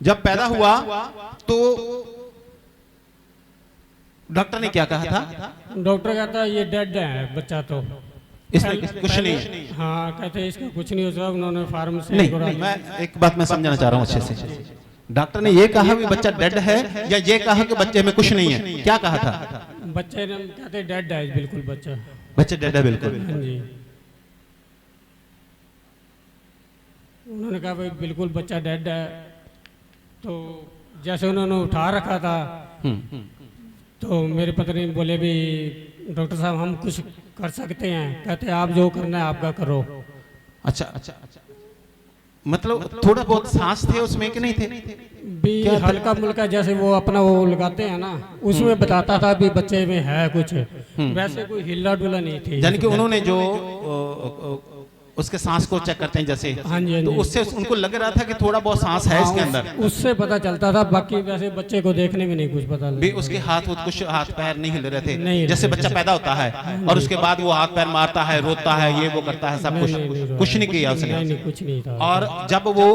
S7: जब पैदा हुआ तो डॉक्टर ने क्या कहा था?
S9: डॉक्टर कहता ये डेड है बच्चा, तो
S7: इसमें कुछ नहीं है।
S9: हाँ, कहते इसका कुछ नहीं हो सकता। उन्होंने फार्म से
S7: नहीं, मैं एक बात मैं समझाना चाह रहा हूँ अच्छे से। डॉक्टर ने ये कहा कि बच्चा डेड है, या ये कहा कि बच्चे में कुछ नहीं है? क्या कहा था?
S9: बच्चे ने कहते डेड है बिल्कुल,
S7: बच्चे डेड है बिल्कुल।
S9: हाँ जी। उन्होंने कहा भाई बिल्कुल बच्चा डेड है। तो जैसे उन्होंने उठा रखा था, तो मेरे पत्नी बोले भी डॉक्टर साहब हम कुछ कर सकते हैं? कहते आप जो करना है आपका करो।
S7: अच्छा, मतलब थोड़ा बहुत सांस थे उसमें कि नहीं थे?
S9: भी हल्का मुल्का जैसे वो अपना वो लगाते हैं ना, उसमें बताता था भी बच्चे में है कुछ, वैसे कोई हिल्ला डुला नहीं थी।
S7: यानी कि उन्होंने जो उसके सांस को चेक करते हैं जैसे,
S9: हाँ जी, हाँ
S7: तो
S9: जी।
S7: उससे उनको लग रहा था कि थोड़ा बहुत सांस है इसके अंदर।
S9: उससे पता चलता था, बाकी वैसे बच्चे को देखने में नहीं कुछ पता
S7: भी
S9: लगता।
S7: उसके कुछ हाथ पैर नहीं हिल रहे थे,
S9: नहीं,
S7: जैसे
S9: नहीं।
S7: बच्चा पैदा होता है और उसके बाद वो हाथ पैर मारता है, रोता है, ये वो करता है, सब कुछ नहीं किया उसने।
S9: नहीं, कुछ नहीं था।
S7: और जब वो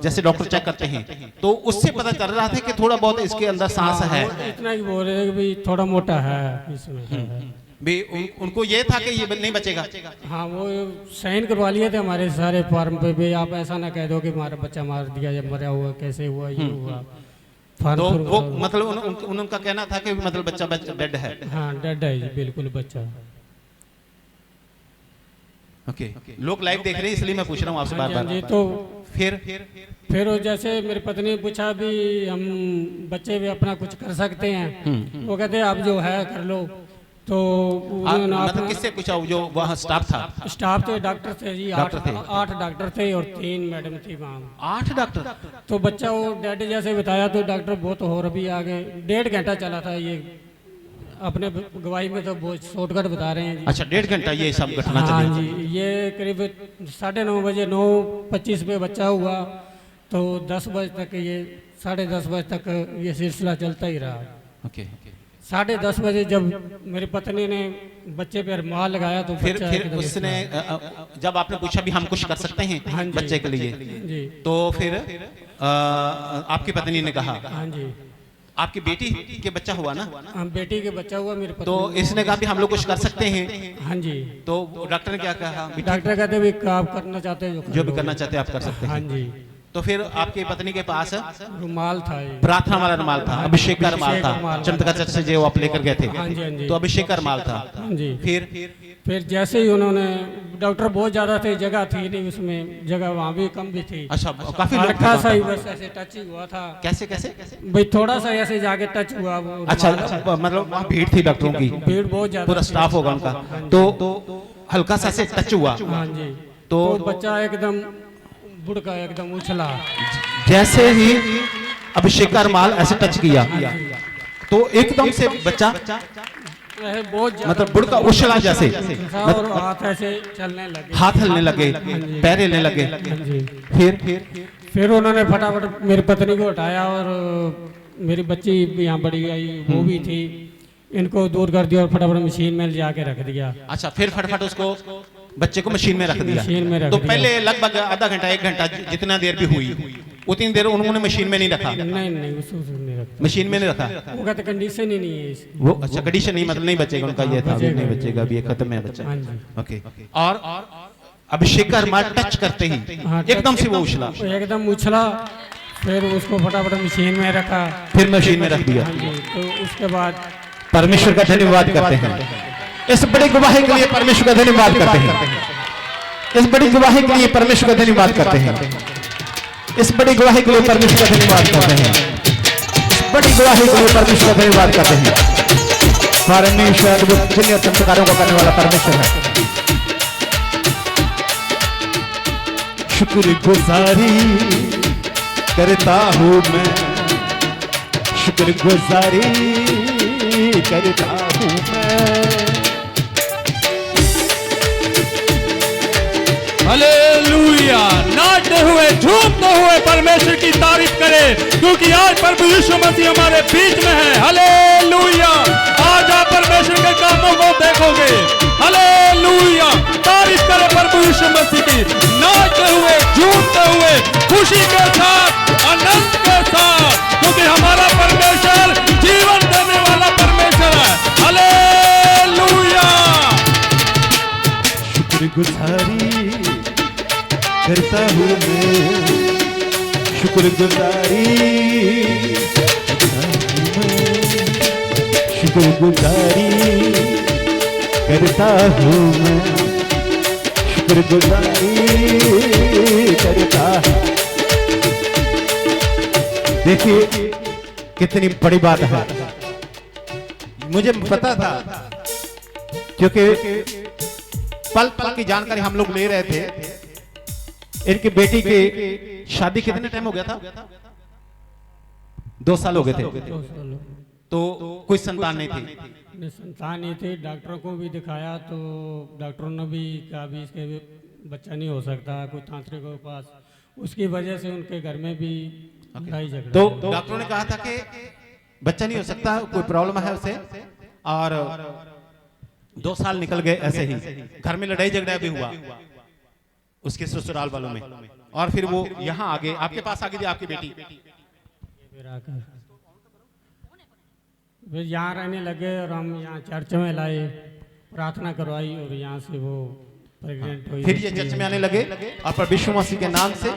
S7: जैसे डॉक्टर चेक करते हैं तो उससे पता चल रहा था कि थोड़ा बहुत इसके अंदर सांस है।
S9: इतना ही बोल रहे थे कि भाई थोड़ा मोटा है इसमें है।
S7: भी उनको ये था कि ये नहीं बचेगा।
S9: हाँ, वो साइन करवा लिए थे हमारे सारे फॉर्म पे भी, आप ऐसा ना कह दो कि हमारा बच्चा मार दिया या मरा हुआ, कैसे हुआ, ये हुआ।
S7: तो वो मतलब उनका कहना था कि मतलब बच्चा डेड है।
S9: हाँ, डेड है जी, बिल्कुल बच्चा।
S7: ओके, लोग लाइव देख रहे हैं इसलिए मैं पूछ रहा हूँ आपसे बार
S9: हाँ
S7: बार।
S9: जी, तो
S7: फिर
S9: वो जैसे मेरी पत्नी ने पूछा भी हम बच्चे भी अपना कुछ कर सकते हैं, वो कहते आप जो है कर लो। तो उन्होंने
S7: मतलब किससे पूछा? जो वहाँ स्टाफ था?
S9: स्टाफ थे, डॉक्टर थे जी,
S7: डॉक्टर थे।
S9: 8 डॉक्टर थे और 3 मैडम थी वहाँ।
S7: 8 डॉक्टर?
S9: तो बच्चा वो डेड जैसे बताया तो डॉक्टर बहुत और अभी आगे 1.5 घंटा चला था ये, अपने गवाही में तो बहुत शॉर्टकट बता रहे हैं जी।
S7: अच्छा, 1.5 घंटा ये सब घटना
S9: हाँ
S7: चली?
S9: जी, ये करीब 9:30 बजे 9:25 पे बच्चा हुआ, तो 10 बजे तक ये 10:30 बजे तक ये सिलसिला चलता ही रहा।
S7: ओके।
S9: 10:30 बजे जब मेरी पत्नी ने बच्चे पे रुमाल लगाया तो
S7: फिर
S9: बच्चा
S7: उसने जब आपने पूछा भी हम कुछ कर सकते हैं
S9: हाँ जी,
S7: बच्चे के लिए
S9: जी,
S7: तो फिर आपकी पत्नी ने कहा,
S9: हाँ जी,
S7: आपकी बेटी के बच्चा हुआ ना?
S9: हम बेटी के बच्चा हुआ मेरे पत्नी।
S7: तो इसने कहा भी हम लोग कुछ कर सकते हैं।
S9: हाँ जी,
S7: तो डॉक्टर ने क्या कहा?
S9: डॉक्टर कहते भी आप करना चाहते हैं
S7: जो भी करना चाहते हैं आप कर सकते हैं।
S9: हाँ जी।
S7: तो फिर आपकी पत्नी के पास
S9: रुमाल था ये।
S7: प्रार्थना वाला रुमाल था, अभिषेक का रुमाल था, चंद्रका चर्च से जो आप लेकर गए थे।
S9: हाँ जी, हाँ जी।
S7: तो अभिषेक का रुमाल था।
S9: हाँ जी।
S7: फिर
S9: जैसे ही उन्होंने, डॉक्टर बहुत ज्यादा थे, जगह थी नहीं उसमें, जगह वहाँ भी कम भी थी।
S7: अच्छा, काफी लोग
S9: हल्का
S7: थे
S9: सा ही
S7: वहाँ
S9: बस ऐसे टच ही हुआ था।
S7: कैसे कैसे?
S9: भाई थोड़ा सा ऐसे जाके टच हुआ वो।
S7: अच्छा, मतलब वहाँ भीड़ थी डॉक्टरों की?
S9: भीड़ बहुत ज्यादा,
S7: पूरा स्टाफ होगा उनका। तो हल्का सा से टच हुआ?
S9: हाँ जी।
S7: तो
S9: बच्चा एकदम बुड़का, एकदम उछला।
S7: जैसे ही अभिषेक का रुमाल ऐसे टच किया तो एकदम से बच्चा
S9: बहुत
S7: मतलब बुड़का उछला जैसे,
S9: और हाथ ऐसे चलने लगे,
S7: हाथ हिलने लगे, पैर हिलने लगे।
S9: फिर उन्होंने फटाफट मेरी पत्नी को हटाया और मेरी बच्ची यहाँ बड़ी आई, वो भी थी, इनको दूर कर दिया और फटाफट मशीन में जाके रख दिया।
S7: अच्छा, फिर फटाफट उसको बच्चे को मशीन में रख दिया।
S9: मशीन में रख
S7: तो
S9: दिया।
S7: पहले लगभग आधा घंटा 1 घंटा जितना देर भी हुई उतनी देर उन्होंने मशीन में नहीं रखा?
S9: नहीं, उसको नहीं रखा,
S7: मशीन में नहीं रखा।
S9: वो कहते कंडीशन ही नहीं है इस।
S7: वो अच्छा, कंडीशन नहीं, मतलब नहीं बचेगा उनका, ये था नहीं बचेगा, अभी ये खत्म है बच्चा।
S9: हाँ जी।
S7: ओके। और अभिषेक का रुमाल टच करते ही
S9: हाँ,
S7: एकदम से वो उछला?
S9: एकदम उछला, फिर उसको फटाफट मशीन में रखा।
S7: फिर मशीन में रख दिया।
S9: हाँ जी। तो उसके बाद
S7: परमेश्वर का धन्यवाद करते हैं, इस बड़ी गवाही के लिए परमेश्वर का धन्यवाद करते हैं, इस बड़ी गवाही के लिए परमेश्वर का धन्यवाद करते हैं, इस बड़ी गवाही के लिए परमेश्वर का धन्यवाद करते हैं, इस बड़ी गवाही के लिए परमेश्वर का धन्यवाद करते हैं। परमेश्वर जिन चमत्कारों को करने वाला परमेश्वर है। शुक्रगुजारी करता हूँ मैं, शुक्रगुजारी करता हूँ मैं।
S4: हालेलुया! नाचते हुए झूमते हुए परमेश्वर की तारीफ करें, क्योंकि आज प्रभु यीशु मसीह हमारे बीच में है। हालेलुया! आज आप परमेश्वर के कामों को देखोगे। हालेलुया! तारीफ करें प्रभु यीशु मसीह की, नाचते हुए, झूमते हुए, खुशी के साथ, आनंद के साथ, क्योंकि हमारा परमेश्वर जीवन देने वाला परमेश्वर है। हालेलुया!
S7: शुक्रगुजारी करता हूँ मैं, शुक्रगुजारी शुक्रगुजारी करता हूँ मैं, शुक्रगुजारी करता। देखिए कितनी बड़ी बात है, मुझे पता था, क्योंकि पल पल की जानकारी हम लोग ले रहे थे। इनकी बेटी की शादी कितने टाइम हो गया था? 2 साल हो गए थे। तो कोई संतान नहीं थी।
S9: नहीं, संतान ही थी। डॉक्टरों को भी दिखाया तो डॉक्टरों ने भी कहा भी इसके बच्चा नहीं हो सकता, कोई तांत्रिक के पास। उसकी वजह से उनके घर में भी लड़ाई झगड़ा।
S7: तो डॉक्टरों ने कहा था कि बच्चा नहीं हो सकता, कोई प्रॉब्लम है उसे, और 2 साल निकल गए ऐसे ही। घर में लड़ाई झगड़ा भी हुआ उसके ससुराल वालों में, और फिर वो यहाँ आ गए, आपके पास आ गई थी आपकी बेटी।
S9: फिर यहाँ रहने लगे और हम यहाँ चर्च में लाए, प्रार्थना करवाई और यहाँ से वो प्रेग्नेंट हुई।
S7: फिर ये चर्च में आने लगे और प्रभु यीशु मसीह के नाम से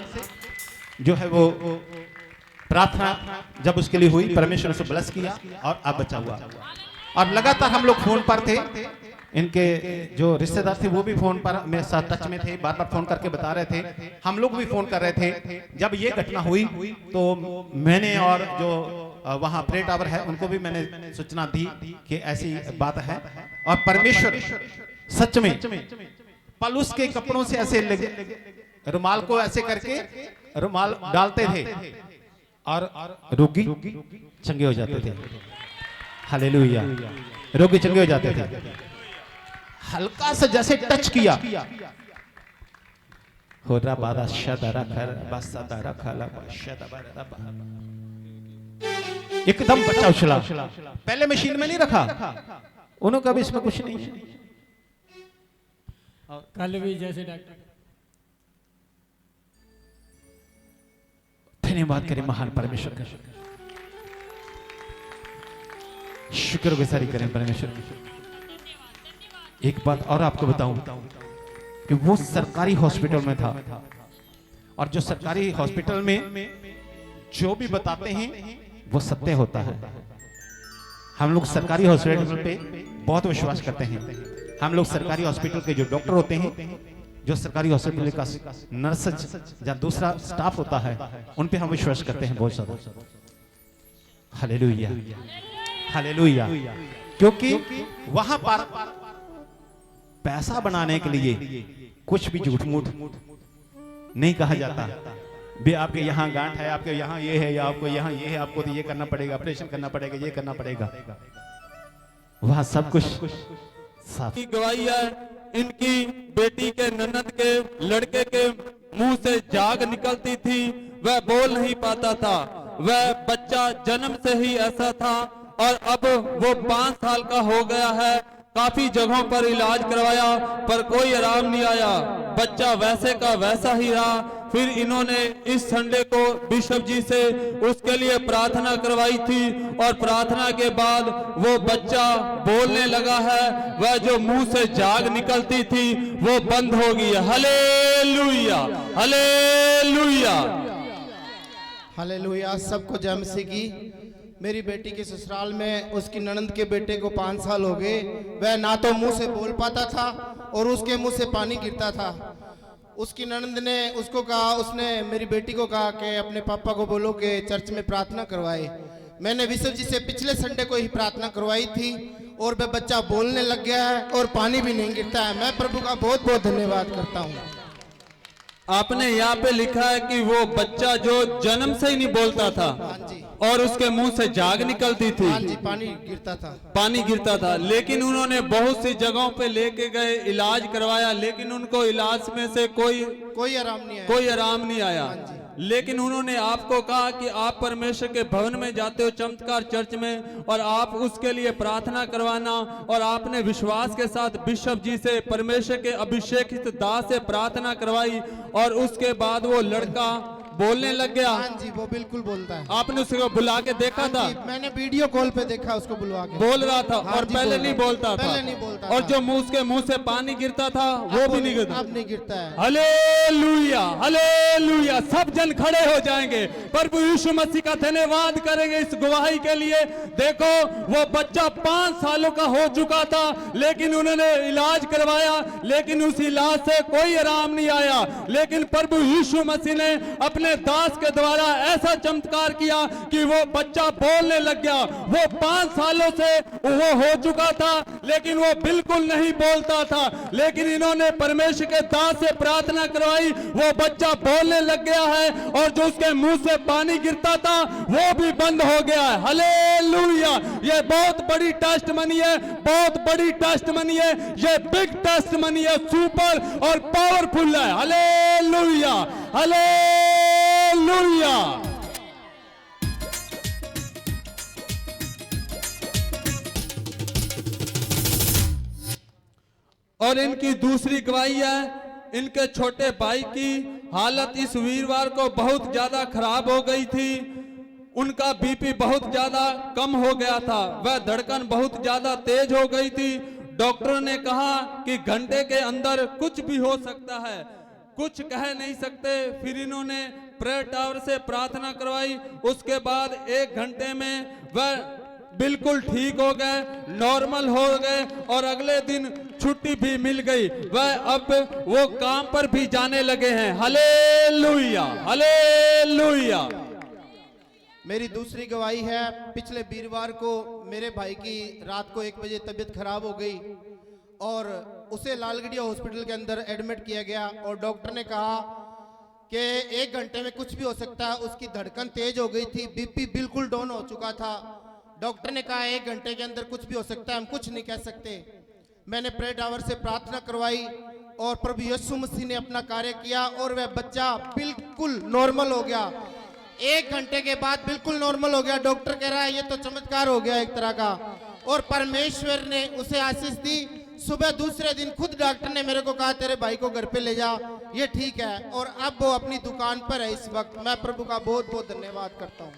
S7: जो है वो प्रार्थना जब उसके लिए हुई, परमेश्वर ने उसे ब्लेस किया और अब बच्चा हुआ। और लगातार हम लोग फोन पर थे, इनके जो रिश्तेदार थे वो भी फोन पर मेरे साथ टच में थे, बार बार फोन करके बता रहे थे, हम लोग भी फोन कर रहे थे। जब ये घटना हुई तो मैंने और जो वहाँ प्रे टावर है उनको भी मैंने सूचना दी कि ऐसी बात है। और परमेश्वर सच में पलूस के कपड़ों से ऐसे रुमाल को ऐसे करके रुमाल डालते थे और रोगी चंगे हो जाते थे। हालेलुया, रोगी चंगे हो जाते थे। हल्का सा जैसे टच किया, हो रहा बादा शदरा कर बसदरा खला शदरा, एकदम बच्चा उछला। पहले मशीन में नहीं रखा उन्होंने, कभी इसमें कुछ नहीं है।
S9: कल भी जैसे डॉक्टर,
S7: धन्यवाद करें महान परमेश्वर का, शुक्रगुजारी करें परमेश्वर की। एक बात और आपको बताऊं कि वो सरकारी हॉस्पिटल में था, और जो सरकारी हॉस्पिटल में जो भी बताते हैं वो सत्य होता है। हम लोग सरकारी हॉस्पिटल पे बहुत विश्वास करते हैं। हम लोग सरकारी हॉस्पिटल के जो डॉक्टर होते हैं, जो सरकारी हॉस्पिटल का नर्स या दूसरा स्टाफ होता है, उन पे हम विश्वास करते हैं बहुत ज्यादा। Hallelujah, hallelujah. क्योंकि वहां पर पैसा बनाने के लिए कुछ भी झूठ मूठ नहीं कहा जाता। भी आपके यहाँ गांठ है, आपके यहाँ ये है, या आपको यहाँ ये है, आपको तो ये करना पड़ेगा, ऑपरेशन करना पड़ेगा, ये करना पड़ेगा। वहां सब कुछ साफ।
S4: गवाही है इनकी बेटी के ननद के लड़के के मुंह से जाग निकलती थी, वह बोल नहीं पाता था, वह बच्चा जन्म से ही ऐसा था और अब वो 5 साल का हो गया है। काफी जगहों पर इलाज करवाया पर कोई आराम नहीं आया, बच्चा वैसे का वैसा ही रहा। फिर इन्होंने इस संडे को बिशप जी से उसके लिए प्रार्थना करवाई थी और प्रार्थना के बाद वो बच्चा बोलने लगा है। वह जो मुंह से जाग निकलती थी वो बंद हो गई। Hallelujah, hallelujah,
S10: hallelujah. सबको जय मसीह की। मेरी बेटी के ससुराल में उसकी ननंद के बेटे को 5 साल हो गए। वह ना तो मुंह से बोल पाता था और उसके मुंह से पानी गिरता था। उसकी ननंद ने उसको कहा, उसने मेरी बेटी को कहा कि अपने पापा को बोलो कि चर्च में प्रार्थना करवाए। मैंने विशव जी से पिछले संडे को ही प्रार्थना करवाई थी और वह बच्चा बोलने लग गया है और पानी भी नहीं गिरता है। मैं प्रभु का बहुत बहुत धन्यवाद करता हूँ।
S4: आपने यहाँ पे लिखा है कि वो बच्चा जो जन्म से ही नहीं बोलता था और उसके मुंह से जाग निकलती थी।
S10: हाँ जी, पानी गिरता था,
S4: पानी गिरता था। लेकिन उन्होंने बहुत सी जगहों पे लेके गए, इलाज करवाया, लेकिन उनको इलाज में से कोई आराम नहीं आया। लेकिन उन्होंने आपको कहा कि आप परमेश्वर के भवन में जाते हो, चमत्कार चर्च में, और आप उसके लिए प्रार्थना करवाना। और आपने विश्वास के साथ बिशप जी से, परमेश्वर के अभिषेकित दास से प्रार्थना करवाई और उसके बाद वो लड़का बोलने लग गया।
S10: हाँ जी, वो बिल्कुल बोलता है।
S4: आपने उसको बुला के देखा था?
S10: मैंने वीडियो कॉल पे देखा उसको बुलवा के।
S4: बोल रहा था।
S10: हाँ
S4: और पहले नहीं बोलता था। और जो उसके मुंह से पानी गिरता था वो भी नहीं गिरता।
S10: अब नहीं गिरता है।
S4: Hallelujah, hallelujah. सब जन खड़े हो जाएंगे, प्रभु यीशु मसीह का धन्यवाद करेंगे इस गवाही के लिए। देखो वो बच्चा 5 सालों का हो चुका था, लेकिन उन्होंने इलाज करवाया, लेकिन उस इलाज से कोई आराम नहीं आया। लेकिन प्रभु यीशु मसीह ने अपने अपने दास के द्वारा ऐसा चमत्कार किया कि वो बच्चा बोलने लग गया। वो 5 सालों से वो हो चुका था, लेकिन वो बिल्कुल नहीं बोलता था, लेकिन इन्होंने परमेश्वर के दास से प्रार्थना करवाई, वो बच्चा बोलने लग गया है और जो उसके मुंह से पानी गिरता था वो भी बंद हो गया है। हालेलुया। ये बहुत बड़ी टेस्टमनी है, बहुत बड़ी टेस्टमनी है, ये बिग टेस्टमनी है, सुपर और पावरफुल है। Hallelujah, hallelujah. और इनकी दूसरी गवाही है, इनके छोटे भाई की हालत इस वीरवार को बहुत ज्यादा खराब हो गई थी। उनका बीपी बहुत ज्यादा कम हो गया था, वह धड़कन बहुत ज्यादा तेज हो गई थी। डॉक्टर ने कहा कि घंटे के अंदर कुछ भी हो सकता है, कुछ कह नहीं सकते। फिर इन्होंने प्रेयर टावर से प्रार्थना करवाई, उसके बाद 1 घंटे में वह बिल्कुल ठीक हो गए, नॉर्मल हो गए और अगले दिन छुट्टी भी मिल गई। वह अब वो काम पर भी जाने लगे हैं। Hallelujah, hallelujah.
S10: मेरी दूसरी गवाही है, पिछले वीरवार को मेरे भाई की रात को 1 बजे तबीयत खराब हो गई और उसे लालगढ़िया हॉस्पिटल के अंदर एडमिट किया गया और डॉक्टर ने कहा कि 1 घंटे में कुछ भी हो सकता है। उसकी धड़कन तेज हो गई थी, बीपी बिल्कुल डाउन हो चुका था। डॉक्टर ने कहा 1 घंटे के अंदर कुछ भी हो सकता है, हम कुछ नहीं कह सकते। मैंने प्रेयर टावर से प्रार्थना करवाई और प्रभु यीशु मसीह ने अपना कार्य किया और वह बच्चा बिल्कुल नॉर्मल हो गया। 1 घंटे के बाद बिल्कुल नॉर्मल हो गया। डॉक्टर कह रहा है ये तो चमत्कार हो गया एक तरह का, और परमेश्वर ने उसे आशीष दी। सुबह दूसरे दिन खुद डॉक्टर ने मेरे को कहा तेरे भाई को घर पे ले जा, ये ठीक है, और अब वो अपनी दुकान पर है इस वक्त। मैं प्रभु का बहुत बहुत धन्यवाद करता हूँ।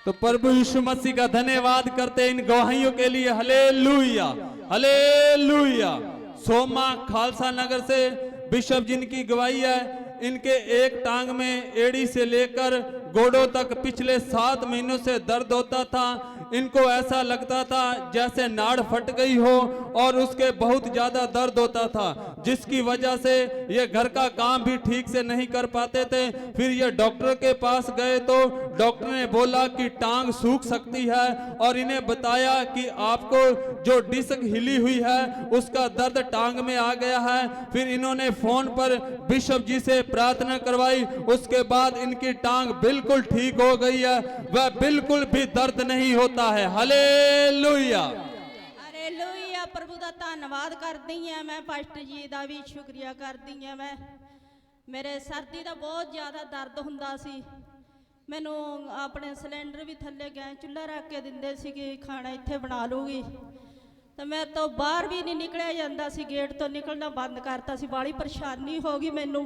S4: तो प्रभु यीशु मसीह का धन्यवाद करते इन गवाहियों के लिए। Hallelujah, hallelujah. सोमा खालसा नगर से बिशप जिनकी गवाही है, इनके एक टांग में एड़ी से लेकर गोड़ों तक पिछले 7 महीनों से दर्द होता था। इनको ऐसा लगता था जैसे नाड़ फट गई हो और उसके बहुत ज्यादा दर्द होता था, जिसकी वजह से ये घर का काम भी ठीक से नहीं कर पाते थे। फिर ये डॉक्टर के पास गए तो डॉक्टर ने बोला कि टांग सूख सकती है और इन्हें बताया कि आपको जो डिस्क हिली हुई है उसका दर्द टांग में आ गया है। फिर इन्होंने फोन पर बिशप जी से प्रार्थना करवाई, उसके बाद इनकी टांग बिल्कुल ठीक हो गई है, वह बिल्कुल भी दर्द नहीं होता है। Hallelujah,
S3: hallelujah. प्रभु दा धन्नवाद करदी हां मैं, पास्टर जी दा भी शुक्रिया करदी हां मैं। मेरे सर्दी दा बहुत ज्यादा दर्द हुंदा सी, मैनू अपने सिलेंडर भी थल्ले गए चुल्हा रख के दिंदे सी कि खाना इत्थे बना लूगी, तो मैं तो बाहर भी नहीं निकलिया जांदा सी, गेट तो निकलना बंद करता सी। बड़ी परेशानी हो गई मैनू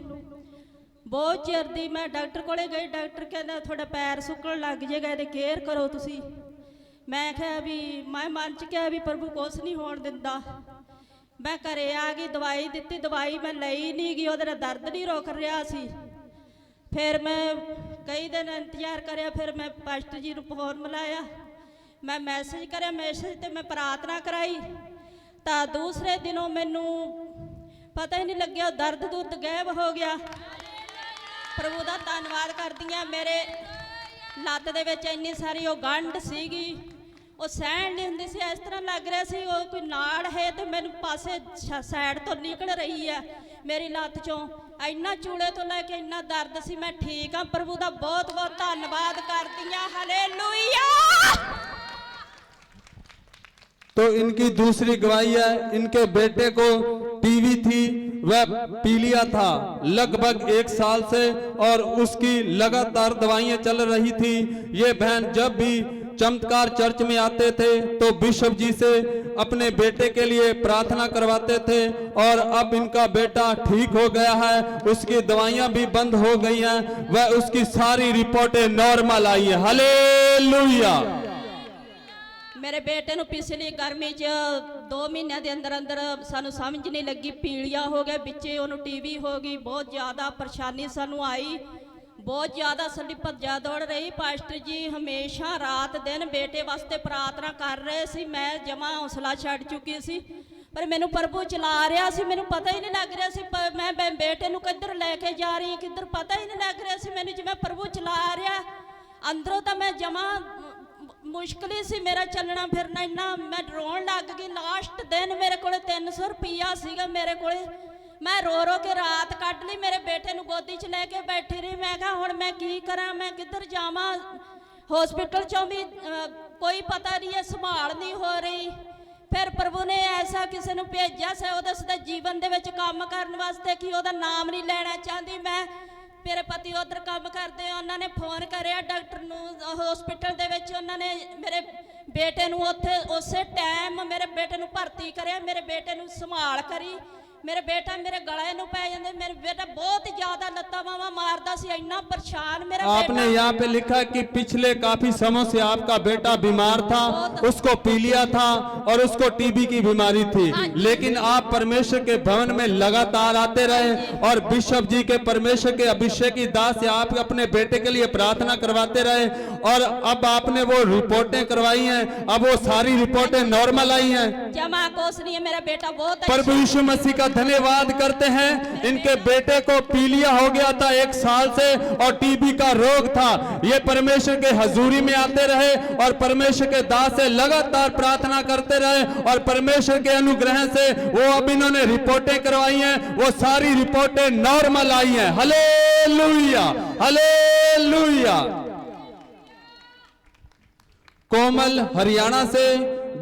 S3: बहुत चिर दी। मैं डॉक्टर कोले गई, डॉक्टर कहना थोड़ा पैर सुकन लग जाएगा, ये केयर करो तुसी। मैं क्या भी मैं मन च क्या भी प्रभु कुछ नहीं होण दिंदा। मैं घरे आ गई, दवाई दी, दवाई मैं लई नहीं गई, उहदे नाल दर्द नहीं रोक रहा सी। फिर मैं कई दिन इंतजार करया, फिर मैं पास्टर जी नूं फोन मिलाया, मैं मैसेज करया, मैसेज ते मैं प्रार्थना कराई, तो दूसरे दिनों मैनू पता ही नहीं लग्या, दर्द दुर्द गायब हो गया। प्रभु दा धन्नवाद करदी हां। मेरे लत्त दे विच इन्नी सारी वो गंढ सीगी, वो सहन नहीं हुंदी सी, इस तरह लग रहा सी वो कोई नाड़ है तो मैनू पासे साइड तो निकल रही है मेरी लत्त चों। इन्ना चूड़े तो लैके इन्ना दर्द सी। मैं ठीक हाँ, प्रभु दा बहुत बहुत धन्नवाद करदी हां। हालेलुया।
S4: तो इनकी दूसरी गवाही है, इनके बेटे को टीवी थी, वह पी लिया था लगभग 1 साल से और उसकी लगातार दवाइयां चल रही थी। ये बहन जब भी चमत्कार चर्च में आते थे तो बिशप जी से अपने बेटे के लिए प्रार्थना करवाते थे और अब इनका बेटा ठीक हो गया है, उसकी दवाइयां भी बंद हो गई हैं, वह उसकी सारी रिपोर्टें नॉर्मल आई है। हालेलुया।
S3: मेरे बेटे नूं पिछली गर्मी च 2 महीनों के अंदर अंदर सानू समझ नहीं लगी, पीलिया हो गया, बिच्चे उन्होंने टीवी हो गई, बहुत ज़्यादा परेशानी सानू आई, बहुत ज़्यादा स्लिप दौड़ रही। पास्टर जी हमेशा रात दिन बेटे वास्ते प्रार्थना कर रहे सी, मैं जमा हौसला छड़ चुकी सी,
S5: ਪਰ ਮੈਨੂੰ ਪ੍ਰਭੂ ਚਲਾ ਰਿਹਾ ਸੀ, ਮੈਨੂੰ ਪਤਾ ਹੀ ਨਹੀਂ ਲੱਗ ਰਿਹਾ ਸੀ ਮੈਂ ਬੇਟੇ ਨੂੰ ਕਿੱਧਰ ਲੈ ਕੇ ਜਾ ਰਹੀ ਕਿੱਧਰ, ਪਤਾ ਹੀ ਨਹੀਂ ਲੱਗ ਰਿਹਾ ਸੀ ਮੈਨੂੰ ਜਿਵੇਂ ਪ੍ਰਭੂ ਚਲਾ ਰਿਹਾ। ਅੰਦਰੋਂ ਤਾਂ ਮੈਂ ਜਮਾ ਮੁਸ਼ਕਿਲ ਹੀ ਸੀ ਮੇਰਾ ਚੱਲਣਾ ਫਿਰਨਾ, ਇੰਨਾ ਮੈਂ ਰੋਣ ਲੱਗ ਗਈ। ਲਾਸਟ ਦਿਨ ਮੇਰੇ ਕੋਲੇ 300 ਰੁਪਈਆ ਸੀਗਾ ਮੇਰੇ ਕੋਲੇ, ਮੈਂ ਰੋ ਰੋ ਕੇ ਰਾਤ ਕੱਢ ਲਈ। ਮੇਰੇ ਬੇਟੇ ਨੂੰ ਗੋਦੀ 'ਚ ਲੈ ਕੇ ਬੈਠੀ ਰਹੀ, ਮੈਂ ਕਿਹਾ ਹੁਣ ਮੈਂ ਕੀ ਕਰਾਂ, ਮੈਂ ਕਿੱਧਰ ਜਾਵਾਂ। ਹਸਪੀਟਲ 'ਚੋਂ ਵੀ ਕੋਈ ਪਤਾ ਨਹੀਂ ਹੈ, ਸੰਭਾਲ ਨਹੀਂ ਹੋ ਰਹੀ। ਫਿਰ ਪ੍ਰਭੂ ਨੇ ਐਸਾ ਕਿਸੇ ਨੂੰ ਭੇਜਿਆ ਸੀ ਉਹਦੇ ਜੀਵਨ ਦੇ ਵਿੱਚ ਕੰਮ ਕਰਨ ਵਾਸਤੇ ਕਿ ਉਹਦਾ ਨਾਮ ਨਹੀਂ ਲੈਣਾ ਚਾਹੁੰਦੀ ਮੈਂ। ਮੇਰੇ ਪਤੀ ਉਧਰ ਕੰਮ ਕਰਦੇ, ਉਹਨਾਂ ਨੇ ਫੋਨ ਕਰਿਆ ਡਾਕਟਰ ਨੂੰ ਹਸਪੀਟਲ ਦੇ ਵਿੱਚ, ਉਹਨਾਂ ਨੇ ਮੇਰੇ ਬੇਟੇ ਨੂੰ ਉੱਥੇ ਉਸੇ ਟਾਈਮ ਮੇਰੇ ਬੇਟੇ ਨੂੰ ਭਰਤੀ ਕਰਿਆ, ਮੇਰੇ ਬੇਟੇ ਨੂੰ ਸੰਭਾਲ ਕਰੀ। मेरे बेटा मेरे गले ਨੂੰ ਪੈ ਜਾਂਦੇ, मेरे बेटा बहुत ज्यादा लत्ता बावा मारदा सी, इतना परेशान मेरा
S4: आपने यहाँ पे लिखा कि पिछले काफी समय से आपका बेटा बीमार था, उसको पीलिया था और उसको टीबी की बीमारी थी, लेकिन आप परमेश्वर के भवन में लगातार आते रहे और बिशप जी के परमेश्वर के अभिषेक की दास से आप अपने बेटे के लिए प्रार्थना करवाते रहे और अब आपने वो रिपोर्टें करवाई हैं, अब वो सारी रिपोर्टें नॉर्मल आई हैं।
S5: जमा कोस नहीं है, मेरा बेटा बहुत
S4: प्रभु यीशु मसीह का धन्यवाद करते हैं। इनके बेटे को पीलिया हो गया था 1 साल से और टीबी का रोग था। ये परमेश्वर के हजूरी में आते रहे और परमेश्वर के दास से लगातार प्रार्थना करते रहे और परमेश्वर के अनुग्रह से वो अब इन्होंने रिपोर्टें करवाई हैं, वो सारी रिपोर्टें नॉर्मल आई हैं। Hallelujah, hallelujah. कोमल हरियाणा से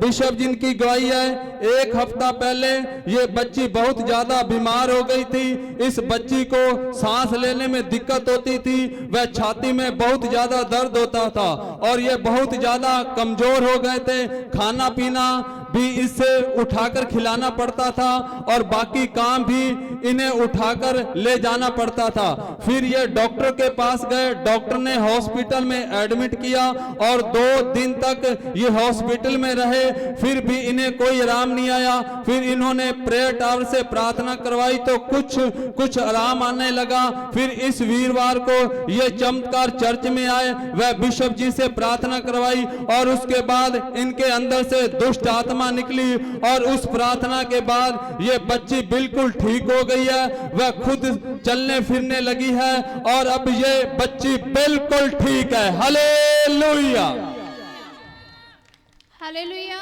S4: बिशप जिनकी गवाही है, 1 हफ्ता पहले ये बच्ची बहुत ज्यादा बीमार हो गई थी। इस बच्ची को सांस लेने में दिक्कत होती थी, वह छाती में बहुत ज्यादा दर्द होता था और ये बहुत ज्यादा कमजोर हो गए थे। खाना पीना भी इससे उठाकर खिलाना पड़ता था और बाकी काम भी इन्हें उठाकर ले जाना पड़ता था। फिर ये डॉक्टर के पास गए, डॉक्टर ने हॉस्पिटल में एडमिट किया और 2 दिन तक ये हॉस्पिटल में रहे, फिर भी इन्हें कोई आराम नहीं आया। फिर इन्होंने प्रेयर टावर से प्रार्थना करवाई तो कुछ आराम आने लगा। फिर इस वीरवार को ये चमत्कार चर्च में आए, वह बिशप जी से प्रार्थना करवाई और उसके बाद इनके अंदर से दुष्ट आत्मा निकली और उस प्रार्थना के बाद ये बच्ची बिल्कुल ठीक हो गई है, वह खुद चलने फिरने लगी है और अब ये बच्ची बिल्कुल ठीक है। Hallelujah,
S2: hallelujah.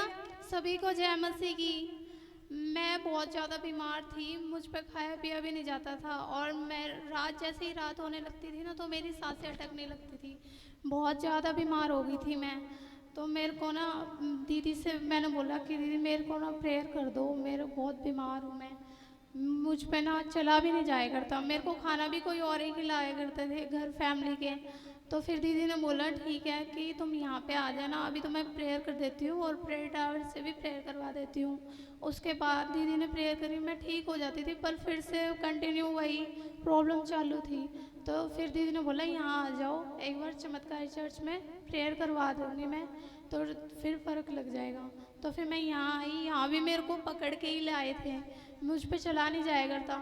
S2: सभी को जय मसीह की। मैं बहुत ज़्यादा बीमार थी, मुझ पर खाया पिया भी नहीं जाता था और मैं रात जैसे ही रात होने लगती थी ना तो मेरी सांसें अटकने लगती थी। बहुत ज़्यादा बीमार हो गई थी मैं। तो मेरे को ना दीदी से मैंने बोला कि दीदी मेरे को ना प्रेयर कर दो, मेरे बहुत बीमार हूँ मैं, मुझ पे ना चला भी नहीं जाया करता, मेरे को खाना भी कोई और ही खिलाया करते थे घर फैमिली के। तो फिर दीदी ने बोला ठीक है कि तुम यहाँ पे आ जाना, अभी तो मैं प्रेयर कर देती हूँ और प्रेयर टावर से भी प्रेयर करवा देती हूँ। उसके बाद दीदी ने प्रेयर करी, मैं ठीक हो जाती थी, पर फिर से कंटिन्यू वही प्रॉब्लम चालू थी। तो फिर दीदी ने बोला यहाँ आ जाओ, एक बार चमत्कारी चर्च में प्रेयर करवा दूँगी मैं, तो फिर फ़र्क लग जाएगा। तो फिर मैं यहाँ आई, यहाँ भी मेरे को पकड़ के ही लाए थे, मुझ पे चला नहीं जाया करता।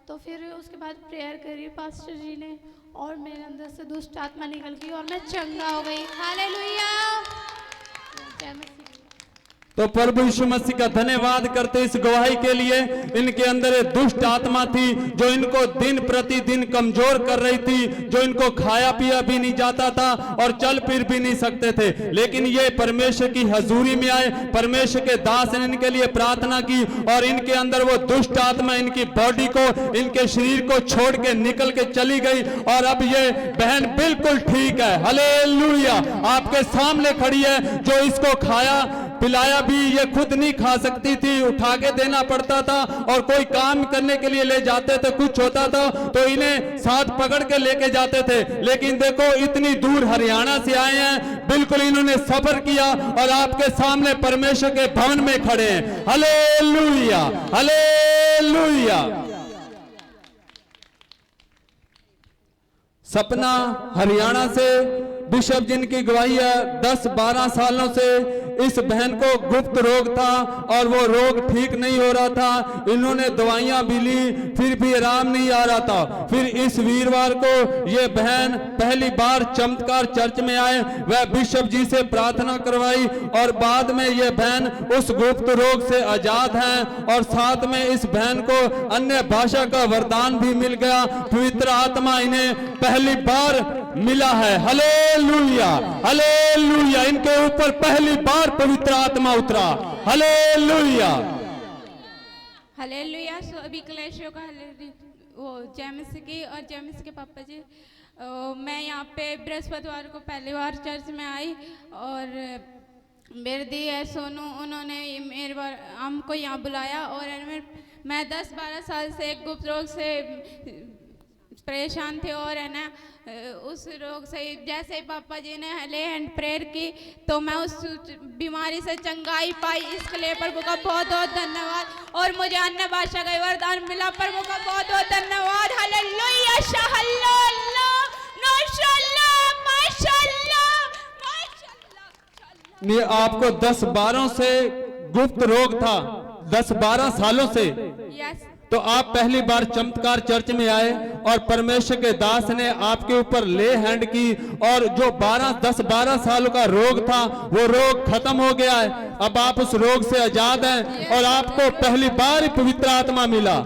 S2: तो फिर उसके बाद प्रेयर करी पास्टर जी ने और मेरे अंदर से दुष्ट आत्मा निकल गई और मैं चंगा हो गई। हालेलुया, जय मसीह।
S4: तो प्रभु यीशु मसीह का धन्यवाद करते इस गवाही के लिए। इनके अंदर एक दुष्ट आत्मा थी जो इनको दिन प्रतिदिन कमजोर कर रही थी, जो इनको खाया पिया भी नहीं जाता था और चल फिर भी नहीं सकते थे, लेकिन ये परमेश्वर की हजूरी में आए, परमेश्वर के दास ने इनके लिए प्रार्थना की और इनके अंदर वो दुष्ट आत्मा इनकी बॉडी को, इनके शरीर को छोड़ के निकल के चली गई और अब ये बहन बिल्कुल ठीक है। हालेलुया, आपके सामने खड़ी है। जो इसको खाया पिलाया भी ये खुद नहीं खा सकती थी, उठा के देना पड़ता था और कोई काम करने के लिए ले जाते थे, कुछ होता था तो इन्हें साथ पकड़ के लेके जाते थे। लेकिन देखो इतनी दूर हरियाणा से आए हैं, बिल्कुल इन्होंने सफर किया और आपके सामने परमेश्वर के भवन में खड़े हैं। Hallelujah, hallelujah. सपना हरियाणा से बिशप जिनकी गवाही है, 10-12 सालों से इस बहन को गुप्त रोग था और वो रोग ठीक नहीं हो रहा था। इन्होंने दवाइयां भी ली, फिर भी आराम नहीं आ रहा था। फिर इस वीरवार को ये बहन पहली बार चमत्कार चर्च में आए, वह बिशप जी से प्रार्थना करवाई और बाद में ये बहन उस गुप्त रोग से आजाद हैं और साथ में इस बहन को अन्य भाषा का वरदान भी मिल गया। पवित्र आत्मा इन्हें पहली बार मिला है। Hallelujah, hallelujah. इनके ऊपर पहली बार पवित्र आत्मा उतरा। Hallelujah,
S11: hallelujah. सभी क्लेशों का वो जेम्स की और जेम्स के पापा जी, मैं यहाँ पे बृहस्पतिवार को पहली बार चर्च में आई और मेरे दी है सोनू, उन्होंने मेरे बार हमको यहाँ बुलाया और मैं 10-12 साल से एक गुप्त रोग से परेशान थे और है ना उस रोग से जैसे ही पापा जी ने ले हैंड प्रेयर की तो मैं उस बीमारी से चंगाई पाई। इसके लिए प्रभु का बहुत बहुत धन्यवाद और मुझे अन्य भाषा का वरदान मिला। प्रभु का बहुत बहुत धन्यवाद। हालेलुया, शाहल्लाह, माशाअल्लाह, माशाअल्लाह, माशाअल्लाह।
S4: ये आपको 10-12 से गुप्त रोग था, 10-12 सालों से।
S11: यस।
S4: तो आप पहली बार चमत्कार चर्च में आए और परमेश्वर के दास ने आपके ऊपर ले हैंड की और जो 10-12 साल का रोग था वो रोग खत्म हो गया है। अब आप उस रोग से आजाद हैं और आपको पहली बार पवित्र आत्मा मिला।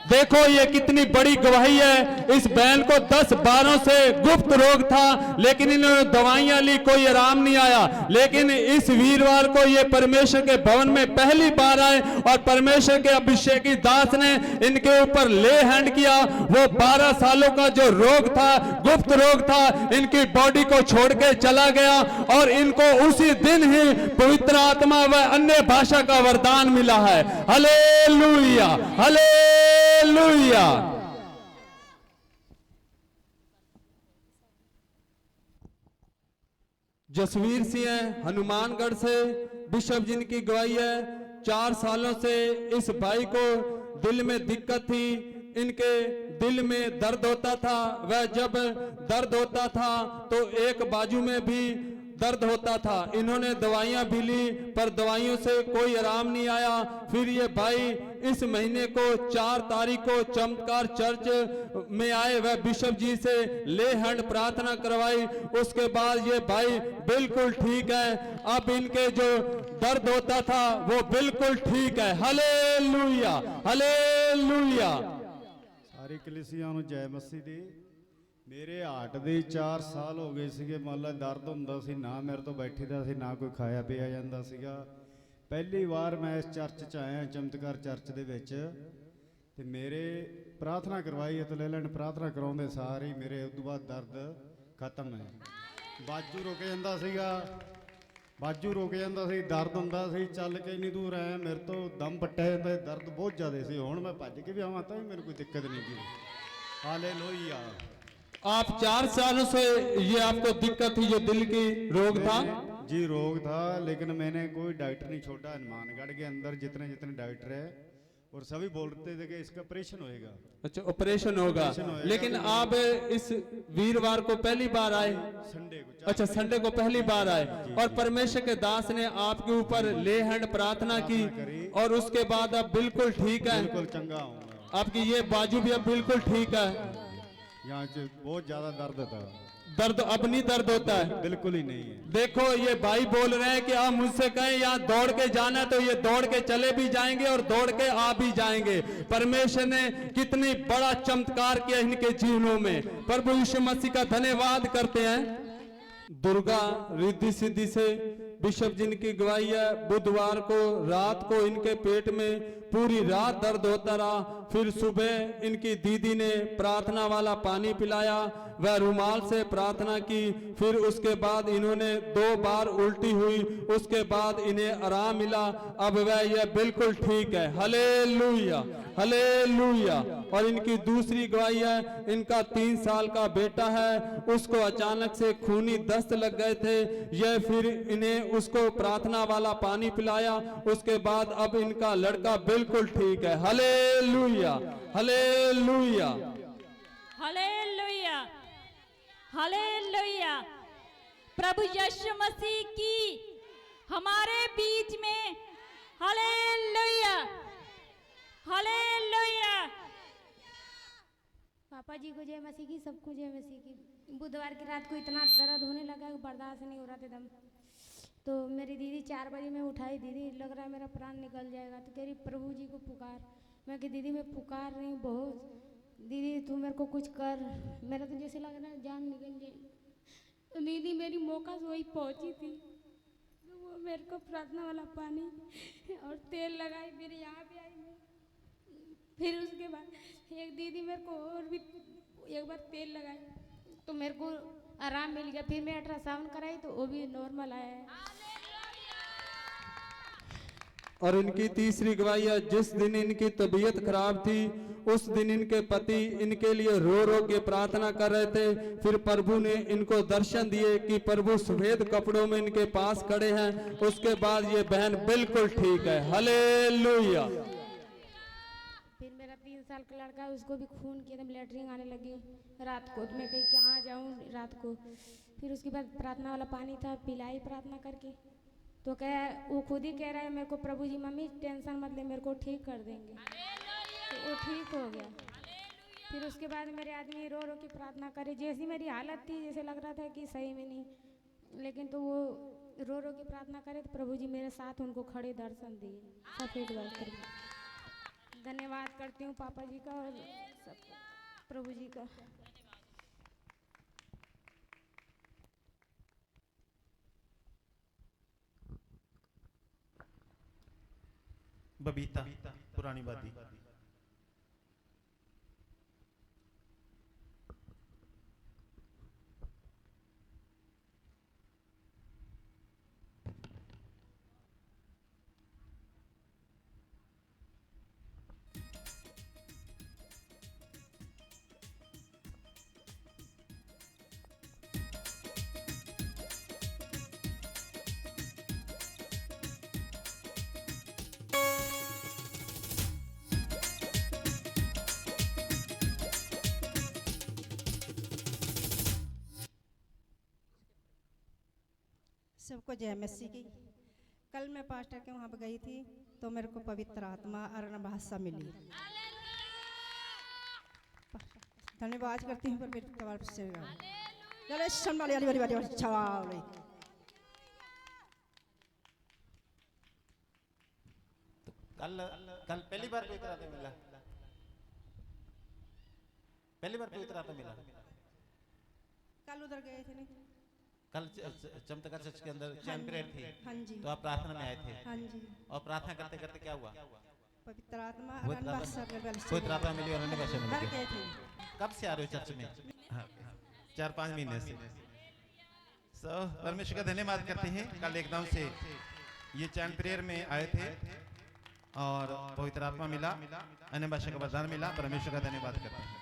S4: देखो ये कितनी बड़ी गवाही है। इस बहन को 10-12 से गुप्त रोग था, लेकिन इन्होंने दवाइयां ली, कोई आराम नहीं आया। लेकिन इस वीरवार को ये परमेश्वर के भवन में पहली बार आए और परमेश्वर के अभिषेकी दास ने इनके ऊपर ले हैंड किया। वो 12 सालों का जो रोग था, गुप्त रोग था, इनकी बॉडी को छोड़ के चला गया और इनको उसी दिन ही पवित्र आत्मा व अन्य भाषा का वरदान मिला है। Hallelujah, hallelujah. जसवीर सिंह है हनुमानगढ़ से, बिशप जिनकी गवाही है। 4 सालों से इस भाई को दिल में दिक्कत थी, इनके दिल में दर्द होता था। वह जब दर्द होता था तो एक बाजू में भी दर्द होता था। इन्होंने दवाइयां भी ली पर दवाइयों से कोई आराम नहीं आया। फिर ये भाई इस महीने को 4 तारीख को चमत्कार चर्च में आए, वह बिशप जी से ले हैंड प्रार्थना करवाई। उसके बाद ये भाई बिल्कुल ठीक है। अब इनके जो दर्द होता था वो बिल्कुल ठीक है। Hallelujah, hallelujah.
S12: सारी कलीसिया ਨੂੰ ਜੈ ਮਸੀਹ ਦੀ। ਮੇਰੇ ਹਾਰਟ ਦੇ 4 ਸਾਲ ਹੋ ਗਏ ਸੀਗੇ, ਮੰਨ ਲਾ ਦਰਦ ਹੁੰਦਾ ਸੀ, ਨਾ ਮੇਰੇ ਤੋਂ ਬੈਠੀਦਾ ਸੀ, ਨਾ ਕੋਈ ਖਾਇਆ ਪੀਆ ਜਾਂਦਾ ਸੀਗਾ। ਪਹਿਲੀ ਵਾਰ ਮੈਂ ਇਸ ਚਰਚ 'ਚ ਆਇਆ, ਚਮਤਕਾਰ ਚਰਚ ਦੇ ਵਿੱਚ, ਤੇ ਮੇਰੇ ਪ੍ਰਾਰਥਨਾ ਕਰਵਾਈ ਅਤੇ ਲੈ ਲੈਣ ਪ੍ਰਾਰਥਨਾ ਕਰਾਉਂਦੇ ਸਾਰੇ ਹੀ ਮੇਰੇ ਉਸ ਤੋਂ ਬਾਅਦ ਦਰਦ ਖਤਮ ਹੈ। ਬਾਜੂ ਰੁਕ ਜਾਂਦਾ ਸੀਗਾ, ਬਾਜੂ ਰੁਕ ਜਾਂਦਾ ਸੀ, ਦਰਦ ਹੁੰਦਾ ਸੀ, ਚੱਲ ਕੇ ਇੰਨੀ ਦੂਰ ਆਇਆ ਮੇਰੇ ਤੋਂ ਦਮ ਪੱਟਿਆ ਜਾਂਦਾ, ਦਰਦ ਬਹੁਤ ਜ਼ਿਆਦਾ ਸੀ। ਹੁਣ ਮੈਂ ਭੱਜ ਕੇ ਵੀ ਆਵਾਂ ਤਾਂ ਵੀ ਮੈਨੂੰ ਕੋਈ ਦਿੱਕਤ नहीं की। हालेलुया।
S4: आप 4 सालों से ये आपको दिक्कत थी, जो दिल की रोग था?
S12: जी रोग था, लेकिन मैंने कोई डॉक्टर नहीं छोड़ा। हनुमानगढ़ के अंदर जितने जितने डॉक्टर है और सभी बोलते थे कि इसका ऑपरेशन होएगा।
S4: अच्छा, ऑपरेशन होगा। लेकिन आप इस वीरवार को पहली बार आए?
S12: संडे को।
S4: अच्छा, संडे को पहली बार आए और परमेश्वर के दास ने आपके ऊपर ले हैंड प्रार्थना की और उसके बाद अब बिल्कुल ठीक है,
S12: बिल्कुल चंगा हूँ।
S4: आपकी ये बाजू भी अब बिल्कुल ठीक है।
S12: यहाँ से बहुत ज्यादा दर्द था।
S4: दर्द अब नहीं दर्द होता है?
S12: बिल्कुल ही नहीं है।
S4: देखो ये भाई बोल रहे हैं कि आप मुझसे कहें यहाँ दौड़ के जाना तो ये दौड़ के चले भी जाएंगे और दौड़ के आ भी जाएंगे। परमेश्वर ने कितनी बड़ा चमत्कार किया इनके जीवनों में। प्रभु यीशु मसीह का धन्यवाद करते हैं। दुर्गा रिद्धि सिद्धि से बिशप जिनकी गवाही है, बुधवार को रात को इनके पेट में पूरी रात दर्द होता रहा। फिर सुबह इनकी दीदी ने प्रार्थना वाला पानी पिलाया, वह रुमाल से प्रार्थना की। फिर उसके बाद इन्होंने 2 बार उल्टी हुई, उसके बाद इन्हें आराम मिला। अब वह यह बिल्कुल ठीक है। Hallelujah, hallelujah. और इनकी दूसरी गवाही है, इनका 3 साल का बेटा है, उसको अचानक से खूनी दस्त लग गए थे। यह फिर इन्हें उसको प्रार्थना वाला पानी पिलाया, उसके बाद अब इनका लड़का बिल्कुल ठीक है। Hallelujah, hallelujah,
S3: hallelujah, hallelujah. प्रभु यीशु मसीह की हमारे बीच में। Hallelujah, hallelujah.
S13: पापा जी को जय मसीह की, सबको जय मसीह की। बुधवार की रात को इतना दर्द होने लगा कि बर्दाश्त नहीं हो रहा था एकदम। तो मेरी दीदी 4 बजे में उठाई, दीदी लग रहा है मेरा प्राण निकल जाएगा, तो कह रही प्रभु जी को पुकार। मैं कि दीदी मैं पुकार रही हूँ बहुत, दीदी तू मेरे को कुछ कर, मेरा तो जैसे लग रहा है जान निकल जाएगी। तो दीदी मेरी मौका से वही पहुँची थी, तो वो मेरे को प्रार्थना वाला पानी और तेल लगाई, मेरे यहाँ पे आई मैं। फिर उसके बाद एक दीदी मेरे को और भी एक बार तेल लगाई, तो मेरे को आराम मिल गया। फिर मैं अल्ट्रासाउंड कराई तो वो भी नॉर्मल आया है।
S4: और इनकी तीसरी गवाही है, जिस दिन इनकी तबीयत खराब थी उस दिन इनके पति इनके लिए रो रो के प्रार्थना कर रहे थे। फिर प्रभु ने इनको दर्शन दिए कि प्रभु सफेद कपड़ों में इनके पास खड़े हैं। उसके बाद ये बहन बिल्कुल ठीक है। हालेलुया।
S13: फिर मेरा 3 साल का लड़का है, उसको भी खून की एकदम लैटरिन आने लगी रात को, तो मैं कहीं कहाँ जाऊँ रात को। फिर उसके बाद प्रार्थना वाला पानी था, पिलाई प्रार्थना करके, तो वो खुद ही कह रहा है मेरे को, प्रभु जी मम्मी टेंशन मत ले, मेरे को ठीक कर देंगे। तो वो ठीक हो गया। फिर उसके बाद मेरे आदमी रो रो के प्रार्थना करे, जैसी मेरी हालत थी जैसे लग रहा था कि सही में नहीं, लेकिन तो वो रो रो के प्रार्थना करे तो प्रभु जी मेरे साथ उनको खड़े दर्शन दिए सफेद बात करके। धन्यवाद करती हूँ पापा जी का और सब प्रभु जी का।
S7: बबीता पुरानी बाती।
S14: सबको जय मसीह की। कल मैं पास्टर के वहाँ पर गई थी तो मेरे को पवित्र आत्मा अरण भाषा मिली। धन्यवाद करती हूँ पवित्र से।
S7: कल पहली बार पवित्र आत्मा मिला, पहली बार पवित्र आत्मा मिला।
S14: कल उधर गए थे नहीं,
S7: कल चमत्कार चर्च के अंदर चैन प्रेयर थी।
S14: हाँ जी।
S7: तो आप प्रार्थना में आए थे।
S14: हाँ जी।
S7: और प्रार्थना करते करते क्या हुआ?
S14: पवित्र आत्मा
S7: पवित्र आत्मा मिली और अन्य भाषा मिली। कब से आ रहे हो चर्च में? 4-5 महीने से। परमेश्वर का धन्यवाद करते हैं। कल एकदम से ये चैन प्रेयर में आए थे और पवित्र आत्मा मिला, अन्य भाषा का वरदान मिला। परमेश्वर का धन्यवाद करते हैं।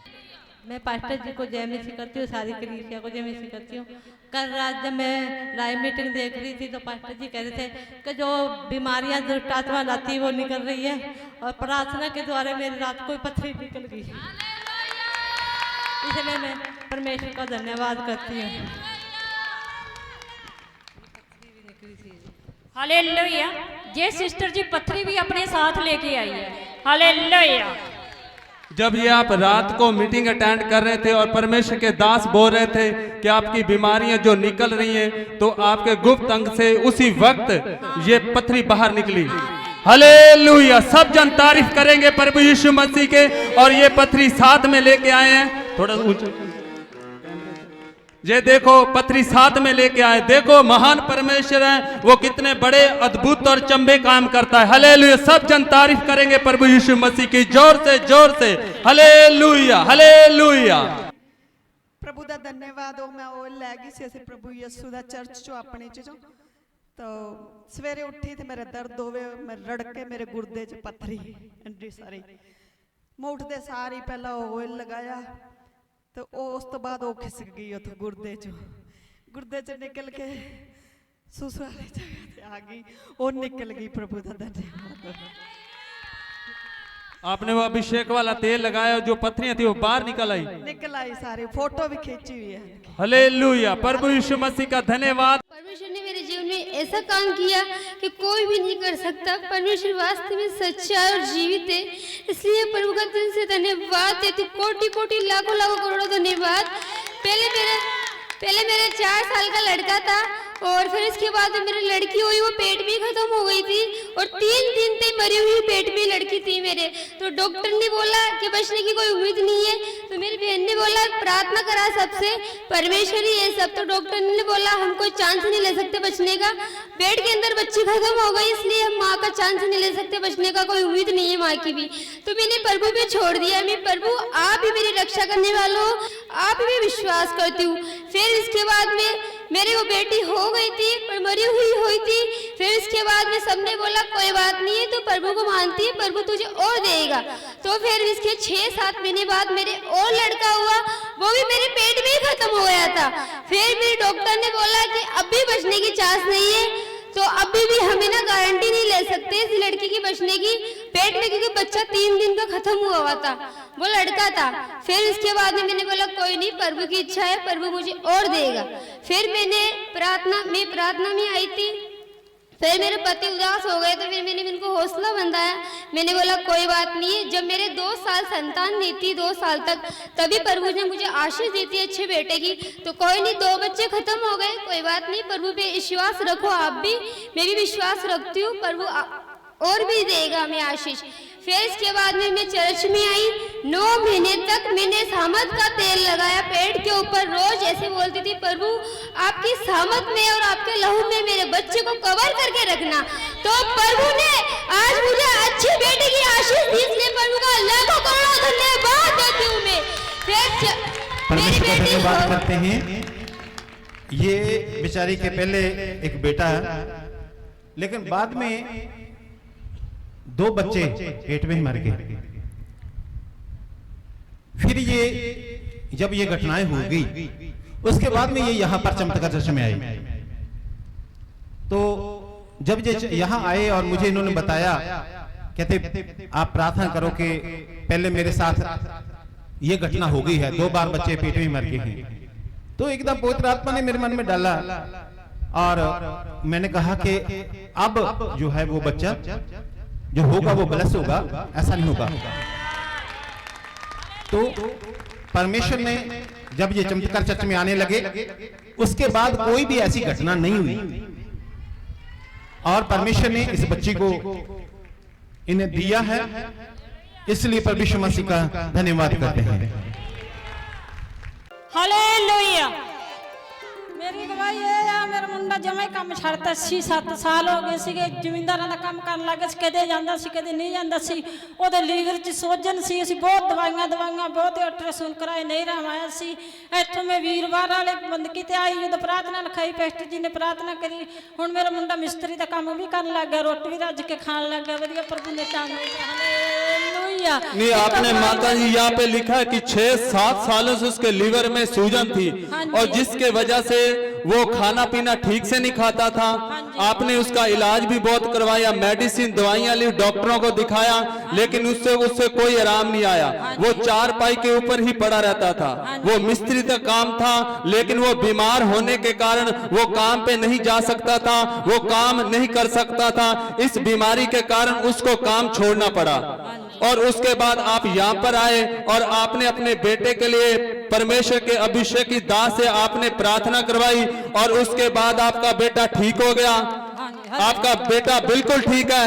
S15: मैं पास्टर जी को जय मसीह करती हूँ, सारी कलीसिया को जय मसीह करती हूँ। कल रात जब मैं लाइव मीटिंग देख रही थी तो पास्टर जी कह रहे थे कि जो बीमारियां दुष्ट आत्मा लाती है वो निकल रही है, और प्रार्थना के द्वारा मेरी रात को पथरी निकल गई। इसलिए मैं परमेश्वर का धन्यवाद करती हूँ।
S3: हालेलुया। ये सिस्टर जी पथरी भी अपने साथ लेके आई है। हालेलुया।
S4: जब ये आप रात को मीटिंग अटेंड कर रहे थे और परमेश्वर के दास बोल रहे थे कि आपकी बीमारियां जो निकल रही हैं, तो आपके गुप्त अंग से उसी वक्त ये पथरी बाहर निकली। हालेलुया। सब जन तारीफ करेंगे प्रभु यीशु मसीह के। और ये पथरी साथ में लेके आए हैं, थोड़ा ऊंचा, ये देखो पथरी साथ में लेके आए। देखो महान परमेश्वर है, वो कितने बड़े अद्भुत और चंबे काम करता है। हालेलुया। सब जन तारीफ करेंगे प्रभु यीशु मसीह की, जोर से जोर से। Hallelujah, hallelujah.
S16: प्रभु दा धन्यवाद हो। मैं वो लैगी सी असी प्रभु यीशु दा चर्च चो अपने चो, तो सवेरे उठी थे मेरा दर्द होवे, मैं रड़के मेरे गुर्दे च पथरी एंडी सारी। मैं उठते सारी पहला ऑयल लगाया, तो उस तो बाद वो खिसक गई उतो गुर्दे च निकल के सुसुवाली जगह आ गई, वो निकल गई। प्रभु दा धन्यवाद।
S4: आपने वो अभिषेक वाला तेल लगाया, जो पत्थरियां थी वो बाहर निकल आई
S16: सारी, फोटो भी खींची हुई है।
S4: हालेलुया, प्रभु यीशु मसीह का धन्यवाद।
S17: परमेश्वर ने मेरे जीवन में ऐसा काम किया कि कोई भी नहीं कर सकता। परमेश्वर वास्तव में सच्चा और जीवित है, इसलिए प्रभु का दिल से धन्यवाद देती, कोटि कोटि लाखों लाखों करोड़ों धन्यवाद। पहले मेरे 4 साल का लड़का था और फिर इसके बाद मेरी लड़की हुई, वो पेट में खत्म हो गई थी और 3 दिन तक मरी हुई पेट में लड़की थी मेरे। तो डॉक्टर ने बोला कि बचने की कोई उम्मीद नहीं है। तो मेरी बहन ने बोला प्रार्थना करा सबसे, परमेश्वर ही है सब। तो डॉक्टर ने बोला हम कोई चांस नहीं ले सकते बचने का, पेट के अंदर बच्ची खत्म हो गई, इसलिए हम माँ का चांस नहीं ले सकते, बचने का कोई उम्मीद नहीं है माँ की भी। तो मैंने प्रभु पे छोड़ दिया, मैं प्रभु आप ही मेरी रक्षा करने वाले हो, आप ही विश्वास करती हूँ। फिर इसके बाद में मेरी वो बेटी हो गई थी पर मरी हुई थी। फिर इसके बाद में सबने बोला कोई बात नहीं है, तो प्रभु को मानती है, प्रभु तुझे और देगा। तो फिर इसके 6-7 महीने बाद मेरे और लड़का हुआ, वो भी मेरे पेट में ही खत्म हो गया था। फिर मेरे डॉक्टर ने बोला कि अब भी बचने की चांस नहीं है, तो अभी भी हमें ना गारंटी नहीं ले सकते इस लड़की की बचने की पेट में, क्योंकि बच्चा 3 दिन का खत्म हुआ था, वो लड़का था। फिर इसके बाद में मैंने बोला कोई नहीं, प्रभु की इच्छा है, प्रभु मुझे और देगा। फिर मैं प्रार्थना में आई थी। फिर मेरे पति उदास हो गए, तो फिर मैंने इनको हौसला बंधाया। मैंने बोला कोई बात नहीं है। जब मेरे 2 साल संतान नहीं थी, 2 साल तक, तभी प्रभु ने मुझे आशीष दी थी अच्छे बेटे की। तो कोई नहीं, 2 बच्चे खत्म हो गए, कोई बात नहीं, प्रभु पे विश्वास रखो आप भी, मैं भी विश्वास रखती हूँ, प्रभु और भी देगा हमें आशीष। फिर इसके बाद में मैं चर्च में आई। 9 महीने तक मैंने सामत का तेल लगाया पेट के ऊपर, रोज ऐसे बोलती थी प्रभु आपकी सामत में और आपके लहू में मेरे बच्चे को कवर करके रखना। तो प्रभु ने आज मुझे अच्छी बेटी की आशीष दी, इसलिए प्रभु का लाखों करोड़ों धन्यवाद देती हूँ मैं। फिर मेरी बेटी
S1: धन्यवाद करते हैं। ये बेचारी के पहले एक बेटा है, लेकिन बाद में 2 बच्चे पेट में ही मर गए। फिर ये जब ये घटनाएं हो गई, उसके बाद में ये यहाँ पर चमत्कार चर्च में आए। तो जब ये यहाँ आए और मुझे इन्होंने बताया, कहते आप प्रार्थना करो कि पहले मेरे साथ ये घटना हो गई है, 2 बार बच्चे पेट में मर गए हैं। तो एकदम पवित्र आत्मा ने मेरे मन में डाला और मैंने कहा कि अब जो है वो बच्चा जो होगा वो ब्लेस होगा, ऐसा नहीं होगा। तो परमेश्वर ने जब ये चमत्कार चर्च में आने लगे, उसके बाद कोई भी ऐसी घटना नहीं हुई और परमेश्वर ने इस बच्ची को इन्हें दिया है, इसलिए परमेश्वर मसीह का धन्यवाद करते हैं।
S5: हालेलुया। मेरी गवाही है मेरा मुंडा जमे काम छड़ता 6-7 साल हो गए ਸੀਗੇ ਜ਼ਿਮੀਂਦਾਰਾਂ ਦਾ ਕੰਮ ਕਰਨ ਲੱਗੇ ਸੀ, ਕਦੇ ਜਾਂਦਾ ਸੀ ਕਦੇ ਨਹੀਂ ਜਾਂਦਾ ਸੀ। ਉਹਦੇ ਲੀਵਰ 'ਚ ਸੋਜਨ ਸੀ, ਅਸੀਂ ਬਹੁਤ ਦਵਾਈਆਂ ਬਹੁਤ ਅਲਟਰਾਸਾਊਂਡ ਕਰਾਏ, ਨਹੀਂ ਰਮਾਇਆ ਸੀ। ਇੱਥੋਂ ਮੈਂ ਵੀਰਵਾਰ ਵਾਲੇ ਬੰਦਗੀ ਤੇ ਆਈ, ਜਦੋਂ ਪ੍ਰਾਰਥਨਾ ਲਿਖਾਈ ਪੈਸਟਰ ਜੀ ਨੇ ਪ੍ਰਾਰਥਨਾ ਕਰੀ। ਹੁਣ ਮੇਰਾ ਮੁੰਡਾ ਮਿਸਤਰੀ ਦਾ ਕੰਮ ਵੀ ਕਰਨ ਲੱਗ ਗਿਆ, ਰੋਟੀ ਵੀ ਰੱਜ ਕੇ ਖਾਣ ਲੱਗ ਗਿਆ। ਵਧੀਆ प्रभु ने काम हालेलुया।
S4: नहीं, आपने माता जी यहाँ पे लिखा है कि 6-7 सालों से उसके लीवर में सूजन थी और जिसके वजह से वो खाना पीना ठीक से नहीं खाता था। आपने उसका इलाज भी बहुत करवाया, मेडिसिन दवाइयां ली, डॉक्टरों को दिखाया, लेकिन उससे कोई आराम नहीं आया। वो 4 पाई के ऊपर ही पड़ा रहता था। वो मिस्त्री का काम था, लेकिन वो बीमार होने के कारण वो काम पे नहीं जा सकता था, वो काम नहीं कर सकता था। इस बीमारी के कारण उसको काम छोड़ना पड़ा। और उसके बाद आप यहाँ पर आए और आपने अपने बेटे के लिए परमेश्वर के अभिषेक की दास से आपने प्रार्थना करवाई और उसके बाद आपका बेटा ठीक हो गया। आपका बेटा बिल्कुल ठीक है,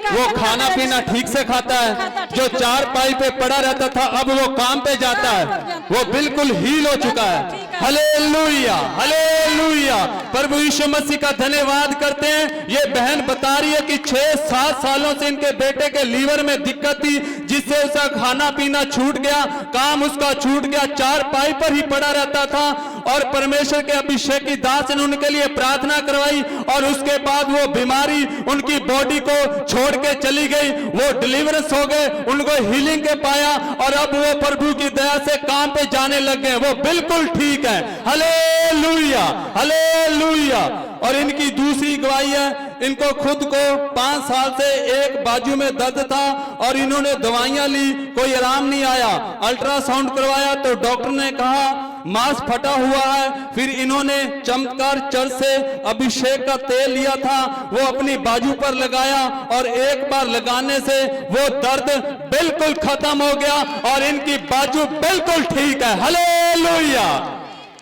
S4: वो खाना पीना ठीक से खाता है। जो 4 पाई पे पड़ा रहता था अब वो काम पे जाता है, वो बिल्कुल हील हो चुका है। Hallelujah, hallelujah. प्रभु यीशु मसीह का धन्यवाद करते हैं। ये बहन बता रही है कि 6-7 सालों से इनके बेटे के लीवर में दिक्कत थी, जिससे उसका खाना पीना छूट गया, काम उसका छूट गया, 4 पाई पर ही पड़ा रहता था। और परमेश्वर के अभिषेक की दास ने उनके लिए प्रार्थना करवाई और उसके बाद वो बीमारी उनकी बॉडी को छोड़ के चली गई। वो डिलीवरेंस हो गए, उनको हीलिंग के पाया और अब वो प्रभु की दया से काम पे जाने लग गए। वो बिल्कुल ठीक है। Hallelujah, hallelujah. और इनकी दूसरी गवाही है, इनको खुद को 5 साल से एक बाजू में दर्द था और इन्होंने दवाइयां ली, कोई आराम नहीं आया। अल्ट्रासाउंड करवाया तो डॉक्टर ने कहा मांस फटा हुआ है। फिर इन्होंने चमत्कार चर्च से अभिषेक का तेल लिया था, वो अपनी बाजू पर लगाया और एक बार लगाने से वो दर्द बिल्कुल खत्म हो गया और इनकी बाजू बिल्कुल ठीक है। हालेलुया।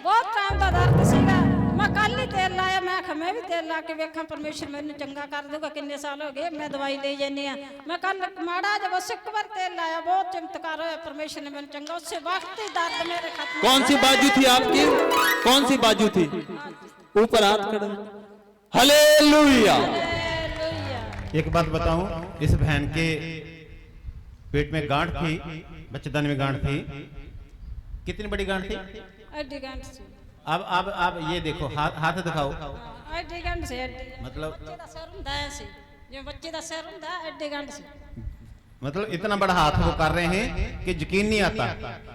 S3: बहुत टाइम का दर्द सीगा, मैं कल ही तेल लाया, मैं आखा मैं भी तेल ला के वेखा परमेश्वर मैंने चंगा कर दूगा। किन्ने साल हो गए मैं दवाई ले जानी है, मैं कल माड़ा जब उस एक बार तेल लाया, बहुत चमत्कार होया, परमेश्वर ने मैंने चंगा, उससे वक्त ही दर्द मेरे खत्म।
S4: कौन सी बाजू थी आपकी? कौन सी बाजू थी? ऊपर हाथ खड़ा। हालेलुया।
S7: एक बात बताऊं, इस बहन के पेट में गांठ थी, बच्चेदानी में गांठ थी। कितनी बड़ी गांठ थी?
S3: अड्डी गांठ से।
S7: अब ये देखो, हाथ दिखाओ।
S3: अड्डी गांठ से,
S7: मतलब
S3: बच्चे दा सिर हुंदा है ऐसे, जो बच्चे दा सिर हुंदा अड्डी गांठ से।
S7: मतलब इतना बड़ा हाथ वो कर रहे हैं कि यकीन नहीं आता।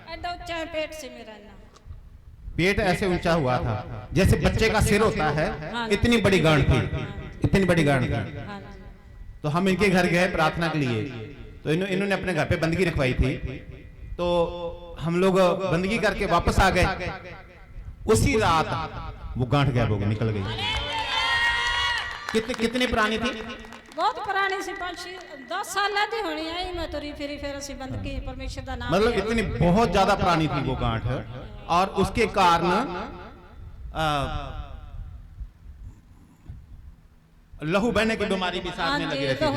S3: एडा ऊंचा है पेट से मेरा ना,
S7: पेट ऐसे ऊंचा हुआ था जैसे बच्चे का सिर होता है, इतनी बड़ी गांठ थी, इतनी बड़ी गांठ थी। तो हम इनके घर गए प्रार्थना के लिए, तो इन्होंने अपने घर पे बंदगी रखवाई थी। तो हम लोग बंदगी करके वापस आ गए, उसी रात वो गांठ गायब हो गई, निकल गई। कितनी पुरानी थी?
S3: बहुत पुरानी सी, 5-10 साल दी होनी है। मैं तुरी फिर ਅਸੀਂ बंद की, परमेश्वर का नाम।
S7: मतलब इतनी बहुत ज्यादा पुरानी थी वो गांठ, और उसके कारण लहू बहने की बीमारी भी साथ में लगी रहती थी।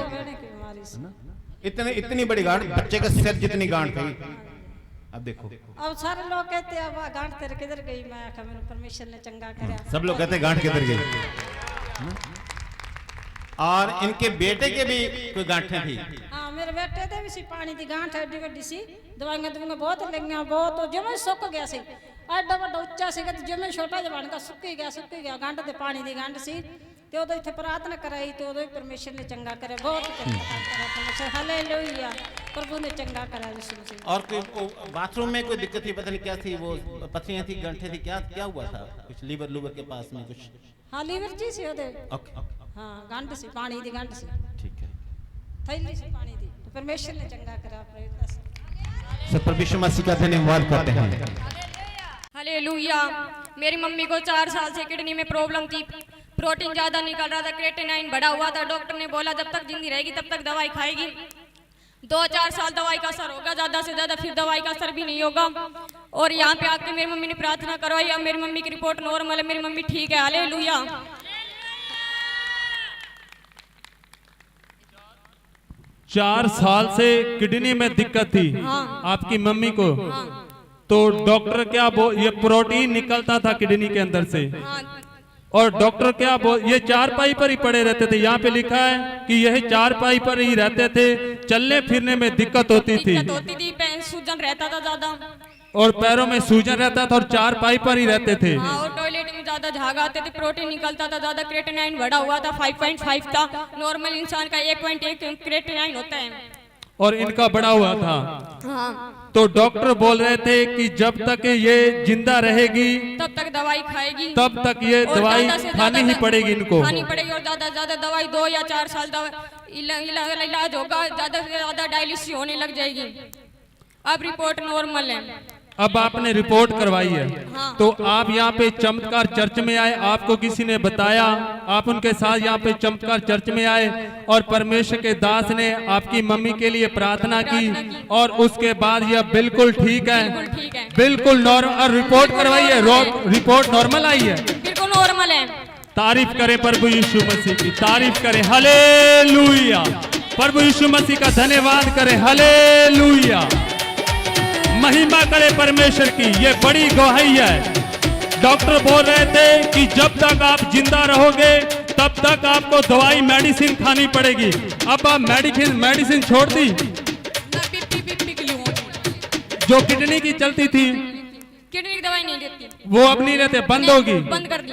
S7: इतनी बड़ी गांठ, बच्चे का सिर जितनी गांठ थी। अब देखो,
S3: अब सारे लोग कहते हैं अब गांठ तेरे किधर गई, मैं आखा मैंने परमेश्वर ने चंगा करया।
S7: सब लोग कहते हैं गांठ किधर गई। और इनके बेटे के भी कोई गांठें थी।
S3: हाँ, मेरे बेटे दे भी सी पानी दी गांठ एडी वड्डी सी, दवाइयां बहुत लगियां, बहुत जिवें सुक गया सी, एडा वड्डा उच्चा सी कि जिवें छोटा जिहा बन गया, सुक्की गया। गांठ ते पानी दी गांठ सी, ते उदों इत्थे प्रार्थना कराई, ते उदों परमेश्वर ने चंगा करे, बहुत चंगा करे परमेश्वर। हालेलुया, प्रभु ने चंगा करा यीशु मसीह।
S7: और कोई बाथरूम में कोई दिक्कत थी, पता नहीं क्या थी, वो पथरियां थी, गंठे थी, क्या हुआ था? कुछ लीवर के पास में कुछ?
S3: हाँ, लीवर जी सी ओदे। हाँ, गांठ सी, पानी दी गांठ सी।
S7: ठीक है,
S3: थैली सी पानी दी, तो परमेश्वर ने चंगा करा।
S7: सब प्रभु यीशु मसीह का धन्यवाद करते हैं।
S18: हालेलुया। मेरी मम्मी को 4 साल से किडनी में प्रॉब्लम थी, प्रोटीन ज्यादा निकल रहा था, क्रिएटिनाइन बढ़ा हुआ था। डॉक्टर ने बोला जब तक जिंदी रहेगी तब तक दवाई खाएगी। 2-4 साल दवाई का असर होगा, ज्यादा से ज्यादा, फिर दवाई का असर भी नहीं होगा। और यहाँ पे आके मेरी मम्मी ने प्रार्थना करवाई, अब मेरी मम्मी की रिपोर्ट नॉर्मल है, मेरी मम्मी ठीक है। हालेलुया।
S4: 4 साल से किडनी में दिक्कत थी आपकी मम्मी को। तो डॉक्टर क्या ये प्रोटीन निकलता था किडनी के अंदर से, और डॉक्टर क्या ये चारपाई पर ही पड़े रहते थे। यहाँ पे लिखा है कि यह चारपाई पर ही रहते थे, चलने फिरने में दिक्कत होती थी,
S18: सूजन रहता था ज्यादा,
S4: और पैरों में सूजन रहता था, और चारपाई पर ही रहते थे।
S18: हाँ, और टॉयलेट में ज्यादा झाग आते थे, प्रोटीन निकलता था ज्यादा, क्रिएटिनाइन बढ़ा हुआ था, 5.5 था। नॉर्मल इंसान का 1.1 क्रिएटिनाइन होता है,
S4: और इनका बढ़ा हुआ था।
S18: हाँ।
S4: तो डॉक्टर बोल रहे थे कि जब तक ये जिंदा रहेगी
S18: तब तक दवाई खाएगी,
S4: तब तक ये दवाई खानी ही पड़ेगी, इनको
S18: खानी पड़ेगी। और ज्यादा से ज्यादा दवाई 2 या 4 साल इलाज होगा, ज्यादा से ज्यादा डायलिसिस होने लग जाएगी। अब रिपोर्ट नॉर्मल है।
S4: अब आपने रिपोर्ट करवाई है।
S18: हाँ।
S4: तो आप यहाँ पे चमत्कार चर्च में आए, आपको किसी ने बताया, आप उनके साथ यहाँ पे चमत्कार चर्च में आए, और परमेश्वर के दास ने आपकी मम्मी के लिए प्रार्थना की, और उसके बाद यह बिल्कुल ठीक है, बिल्कुल नॉर्मल। और रिपोर्ट करवाई है, रिपोर्ट नॉर्मल आई है,
S18: बिल्कुल नॉर्मल है।
S4: तारीफ करें प्रभु यीशु मसीह की, तारीफ करें। हालेलुया। प्रभु यीशु मसीह का धन्यवाद करें। हालेलुया। महिमा करे परमेश्वर की, ये बड़ी गवाही है। डॉक्टर बोल रहे थे कि जब तक आप जिंदा रहोगे तब तक आपको दवाई मेडिसिन खानी पड़ेगी। अब आप मेडिसिन छोड़ दी, जो किडनी की चलती थी,
S18: किडनी की दवाई नहीं लेती,
S4: वो अब नहीं लेते, बंद होगी,
S18: बंद कर दी।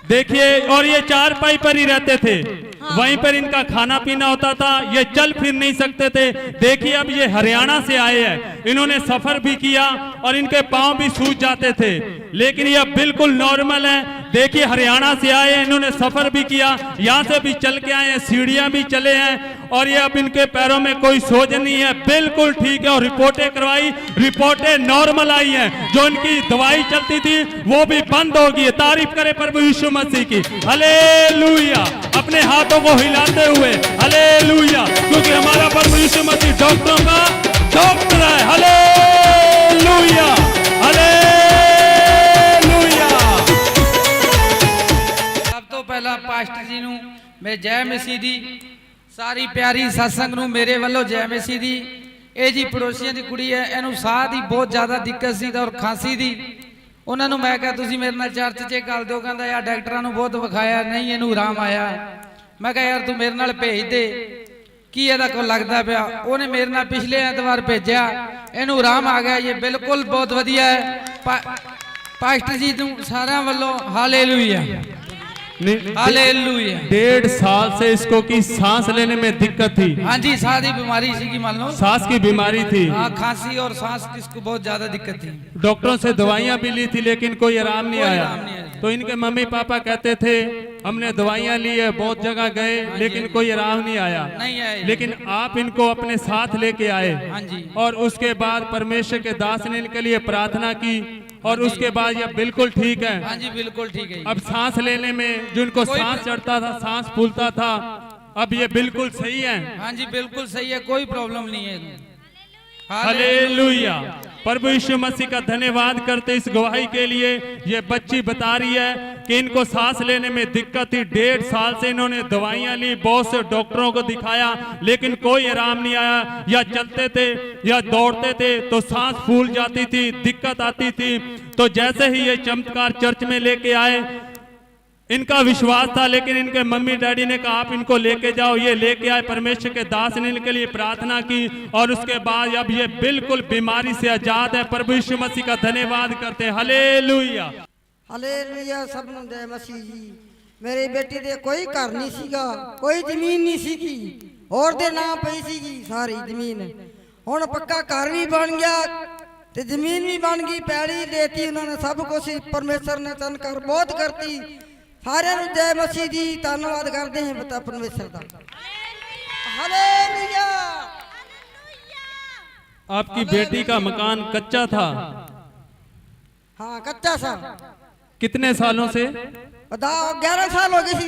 S4: देखिए, और ये चारपाई पर ही रहते थे, वहीं पर इनका खाना पीना होता था, ये चल फिर नहीं सकते थे। देखिए, अब ये हरियाणा से आए हैं, इन्होंने सफर भी किया और इनके पांव भी सूज जाते थे, लेकिन ये बिल्कुल नॉर्मल है। देखिए हरियाणा से आए, इन्होंने सफर भी किया, यहाँ से भी चल के आए हैं, सीढ़ियां भी चले हैं और ये अब इनके पैरों में कोई सोज नहीं है, बिल्कुल ठीक है। और रिपोर्टें करवाई, रिपोर्टें नॉर्मल आई हैं। जो इनकी दवाई चलती थी वो भी बंद हो गई। तारीफ करें प्रभु यीशु मसीह की। हालेलुया। अपने हाथों को हिलाते हुए हालेलुया, क्योंकि हमारा प्रभु यीशु मसीह डॉक्टरों का डॉक्टर है। Hallelujah, hallelujah.
S19: सब तो पहला पास्टर जी नूं मैं जय मसीह दी, सारी प्यारी सत्संग नूं मेरे वालों जय मसीह दी। ਇਹ ਜੀ ਪੜੋਸੀਆਂ ਦੀ ਕੁੜੀ ਹੈ, ਇਹਨੂੰ ਸਾਹ ਦੀ ਬਹੁਤ ਜ਼ਿਆਦਾ ਦਿੱਕਤ ਸੀ ਔਰ ਖਾਂਸੀ ਦੀ। ਉਹਨਾਂ ਨੂੰ ਮੈਂ ਕਿਹਾ ਤੁਸੀਂ ਮੇਰੇ ਨਾਲ ਚਰਚ 'ਚ ਗੱਲ ਦਿਓ, ਕਹਿੰਦਾ ਯਾਰ ਡਾਕਟਰਾਂ ਨੂੰ ਬਹੁਤ ਵਿਖਾਇਆ, ਨਹੀਂ ਇਹਨੂੰ ਆਰਾਮ ਆਇਆ। ਮੈਂ ਕਿਹਾ ਯਾਰ ਤੂੰ ਮੇਰੇ ਨਾਲ ਭੇਜ ਦੇ, ਕੀ ਇਹਦਾ ਕੋਈ ਲੱਗਦਾ ਪਿਆ। ਉਹਨੇ ਮੇਰੇ ਨਾਲ ਪਿਛਲੇ ਐਤਵਾਰ ਭੇਜਿਆ, ਇਹਨੂੰ ਆਰਾਮ ਆ ਗਿਆ। ਇਹ ਬਿਲਕੁਲ ਬਹੁਤ ਵਧੀਆ ਹੈ। ਪਾਸਟਰ ਜੀ ਨੂੰ ਸਾਰਿਆਂ ਵੱਲੋਂ ਹਾਲੇਲੂਇਆ, हालेलुया।
S4: 1.5 साल से इसको की सांस लेने में दिक्कत थी।
S19: हाँ जी, सांस की बीमारी थी, मान लो
S4: सांस की बीमारी थी।
S19: हाँ, खांसी और सांस की इसको बहुत ज्यादा दिक्कत थी।
S4: डॉक्टरों से दवाइयां भी ली थी लेकिन कोई आराम नहीं आया। तो इनके मम्मी पापा कहते थे हमने दवाइयां ली है, बहुत जगह गए लेकिन कोई आराम नहीं आया। लेकिन आप इनको अपने साथ लेके आए और उसके बाद परमेश्वर के दास ने इनके लिए प्रार्थना की और उसके बाद ये बिल्कुल ठीक है।
S19: हाँ जी, बिल्कुल ठीक है।
S4: अब सांस लेने में जो इनको सांस चढ़ता था, सांस फूलता था, अब ये बिल्कुल सही है।
S19: हाँ जी, बिल्कुल सही है, कोई प्रॉब्लम नहीं है।
S4: हालेलुया। प्रभु यीशु मसीह का धन्यवाद करते इस गवाही के लिए। ये बच्ची बता रही है कि इनको सांस लेने में दिक्कत थी। 1.5 साल से इन्होंने दवाइयां ली, बहुत से डॉक्टरों को दिखाया लेकिन कोई आराम नहीं आया। या चलते थे या दौड़ते थे तो सांस फूल जाती थी, दिक्कत आती थी। तो जैसे ही ये चमत्कार चर्च में लेके आए, इनका विश्वास था लेकिन इनके मम्मी डैडी ने कहा आप इनको लेके जाओ। ये लेके आए, परमेश्वर के दास ने इनके लिए प्रार्थना की और उसके बाद अब ये बिल्कुल बीमारी से आजाद है। प्रभु यीशु मसीह का धन्यवाद करते हैं। Hallelujah,
S20: hallelujah. सब ਨੂੰ जय मसीह जी। मेरी बेटी ਦੇ कोई घर नहीं ਸੀਗਾ, कोई ਜ਼ਮੀਨ ਨਹੀਂ ਸੀਗੀ, ਹੋਰ ਦੇ ਨਾਂ ਪਈ ਸੀਗੀ ਸਾਰੀ ਜ਼ਮੀਨ। ਹੁਣ ਪੱਕਾ ਘਰ ਵੀ ਬਣ ਗਿਆ ਤੇ ਜ਼ਮੀਨ ਵੀ ਬਣ ਗਈ, ਪੈਲੀ ਦੇਤੀ ਉਹਨਾਂ ਨੇ, ਸਭ ਕੁਝ ਪਰਮੇਸ਼ਰ ਨੇ ਚਮਤਕਾਰ ਬਹੁਤ ਕਰਤੀ। सारे जय मसीह जी, धन्यवाद करते हैं बता परमेश्वर का। हालेलुया।
S4: आपकी बेटी का मकान कच्चा था?
S20: हाँ, कच्चा सा।
S4: कितने सालों से?
S20: 11 साल हो गए सी।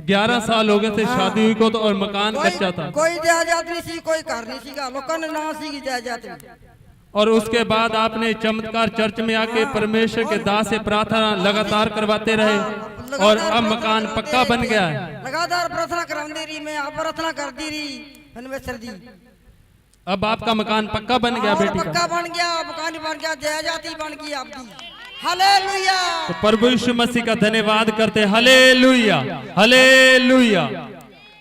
S4: 11 साल हो गए थे शादी हुई को, तो और मकान कच्चा था।
S20: कोई जायदाद नहीं सी, कोई घर नहीं सीगा, लोगों ने ना सी जायदाद।
S4: और उसके बाद आपने चमत्कार चर्च में आके परमेश्वर के दास से प्रार्थना लगातार करवाते रहे और अब मकान पक्का बन गया है।
S20: लगातार प्रार्थना कराती रही, मैं आप प्रार्थना करती रही परमेश्वर जी।
S4: अब आपका मकान पक्का बन गया, बेटी
S20: पक्का बन गया, मकान बन गया, जायदाद बन गई आपकी। हालेलुया।
S4: तो प्रभु यीशु मसीह का धन्यवाद करते। Hallelujah, hallelujah.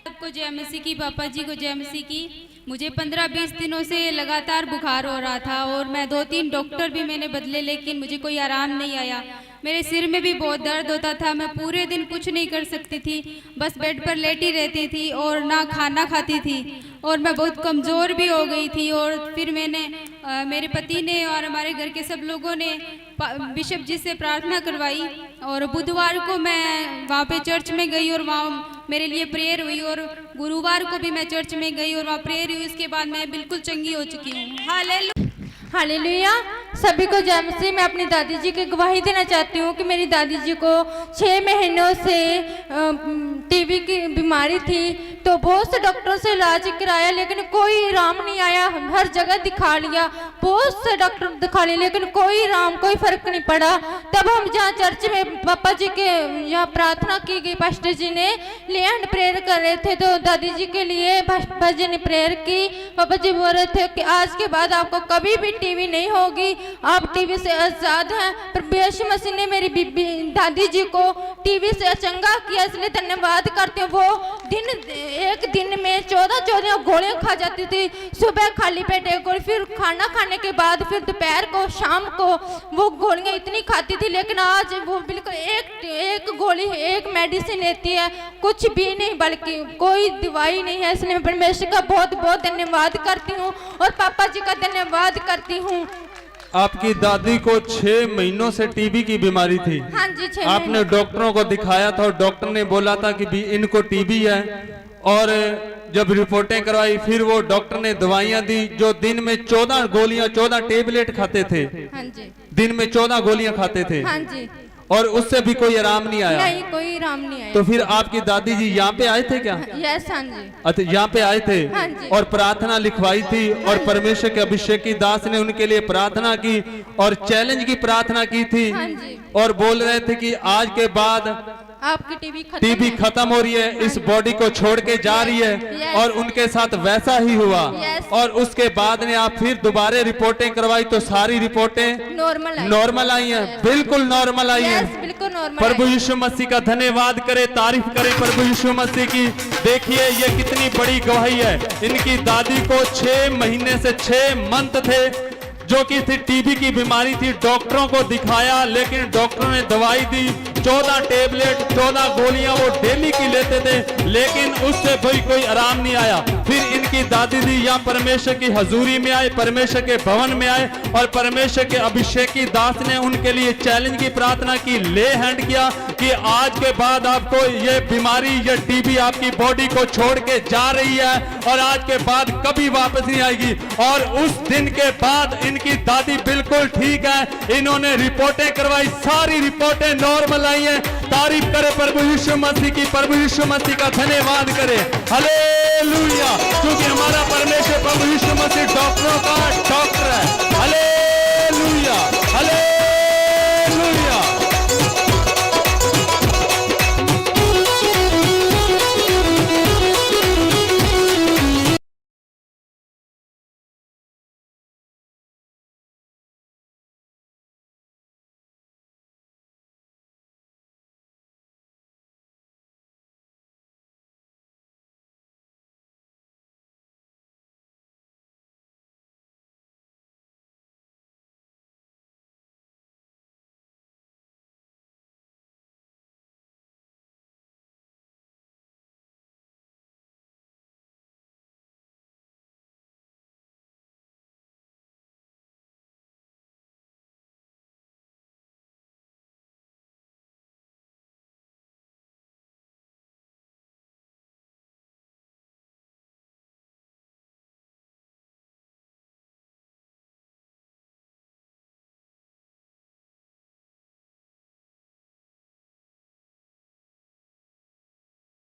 S21: सबको जय मसीह की, पापा जी को जय मसीह की। मुझे 15-20 दिनों से लगातार बुखार हो रहा था और मैं 2-3 डॉक्टर भी मैंने बदले लेकिन मुझे कोई आराम नहीं आया। मेरे सिर में भी बहुत दर्द होता था, मैं पूरे दिन कुछ नहीं कर सकती थी, बस बेड पर लेटी रहती थी और ना खाना खाती थी और मैं बहुत कमज़ोर भी हो गई थी। और फिर मैंने मेरे पति ने और हमारे घर के सब लोगों ने बिशप जी से प्रार्थना करवाई और बुधवार को मैं वहाँ पे चर्च में गई और वहाँ मेरे लिए प्रेयर हुई और गुरुवार को भी मैं चर्च में गई और वहाँ प्रेयर हुई। उसके बाद मैं बिल्कुल चंगी हो चुकी हूँ।
S2: हालेलुया। सभी को जय मसीह। मैं अपनी दादी जी की गवाही देना चाहती हूँ कि मेरी दादी जी को 6 महीनों से टीबी की बीमारी थी, तो बहुत से डॉक्टरों से इलाज कराया लेकिन कोई आराम नहीं आया। हर जगह दिखा लिया, बहुत से डॉक्टर दिखा लिए लेकिन कोई आराम, कोई फर्क नहीं पड़ा। तब हम जहाँ चर्च में पापा जी के यहाँ प्रार्थना की गई, पास्टर जी ने ले हैंड प्रेयर कर रहे थे तो दादी जी के लिए पापा जी ने प्रेयर की। पापा जी बोल रहे थे कि आज के बाद आपको कभी भी टीबी नहीं होगी, आप टीबी से आजाद हैं। पर यीशु मसीह ने मेरी दादी जी को टीबी से चंगा किया, इसलिए धन्यवाद करते हैं। वो एक दिन में 14 गोलियां खा जाती थी, सुबह खाली पेट एक गोली, फिर खाना खाने के बाद फिर दोपहर को शाम को वो गोलियां इतनी खाती थी। लेकिन आज वो बिल्कुल एक गोली, एक मेडिसिन लेती है, कुछ भी नहीं, बल्कि कोई दवाई नहीं है। इसलिए मैं परमेश्वर का बहुत बहुत धन्यवाद करती हूँ और पापा जी का धन्यवाद करती हूँ।
S4: आपकी दादी को 6 महीनों से टीबी की बीमारी थी।
S18: हाँ जी, 6
S4: आपने डॉक्टरों को दिखाया था और डॉक्टर ने बोला था कि भी इनको टीबी है, और जब रिपोर्टें करवाई फिर वो डॉक्टर ने दवाइयां दी जो दिन में 14 गोलियां 14 टेबलेट खाते थे।
S18: हाँ जी।
S4: दिन में 14 गोलियां खाते थे।
S18: हाँ जी।
S4: और उससे भी कोई आराम नहीं आया।
S18: नहीं, कोई आराम नहीं आया।
S4: तो फिर आपकी दादी जी यहाँ पे आए थे क्या?
S18: यस, हाँ जी।
S4: अच्छा, यहाँ पे आए थे।
S18: हाँ जी।
S4: और प्रार्थना लिखवाई थी और परमेश्वर के अभिषेक की दास ने उनके लिए प्रार्थना की और चैलेंज की प्रार्थना की थी।
S18: हाँ जी।
S4: और बोल रहे थे कि आज के बाद
S18: आपकी टीबी
S4: खत्म हो रही है, इस बॉडी को छोड़ के जा रही है। और उनके साथ वैसा ही हुआ। और उसके बाद ने आप फिर दोबारा रिपोर्टें करवाई तो सारी रिपोर्टें नॉर्मल आई हैं। बिल्कुल नॉर्मल आई हैं।
S18: बिल्कुल नॉर्मल।
S4: प्रभु यीशु मसीह का धन्यवाद करे, तारीफ करे प्रभु यीशु मसीह की। देखिए ये कितनी बड़ी गवाही है। इनकी दादी को 6 महीने से 6 मंथ थे जो कि थी टीबी की बीमारी थी। डॉक्टरों को दिखाया लेकिन डॉक्टरों ने दवाई दी, 14 टेबलेट 14 गोलियां वो डेली की लेते थे, लेकिन उससे भी कोई आराम नहीं आया। फिर इनकी दादी जी यहाँ परमेश्वर की हजूरी में आए, परमेश्वर के भवन में आए और परमेश्वर के अभिषेक की दास ने उनके लिए चैलेंज की प्रार्थना की, ले हैंड किया कि आज के बाद आपको ये बीमारी ये टीबी आपकी बॉडी को छोड़ के जा रही है और आज के बाद कभी वापस नहीं आएगी। और उस दिन के बाद इनकी दादी बिल्कुल ठीक है। इन्होंने रिपोर्टें करवाई, सारी रिपोर्टें नॉर्मल आई हैं। तारीफ करे प्रभु यीशु मसीह की, प्रभु यीशु मसीह का धन्यवाद करे। हालेलुया। क्योंकि हमारा परमेश्वर प्रभु यीशु मसीह डॉक्टरों का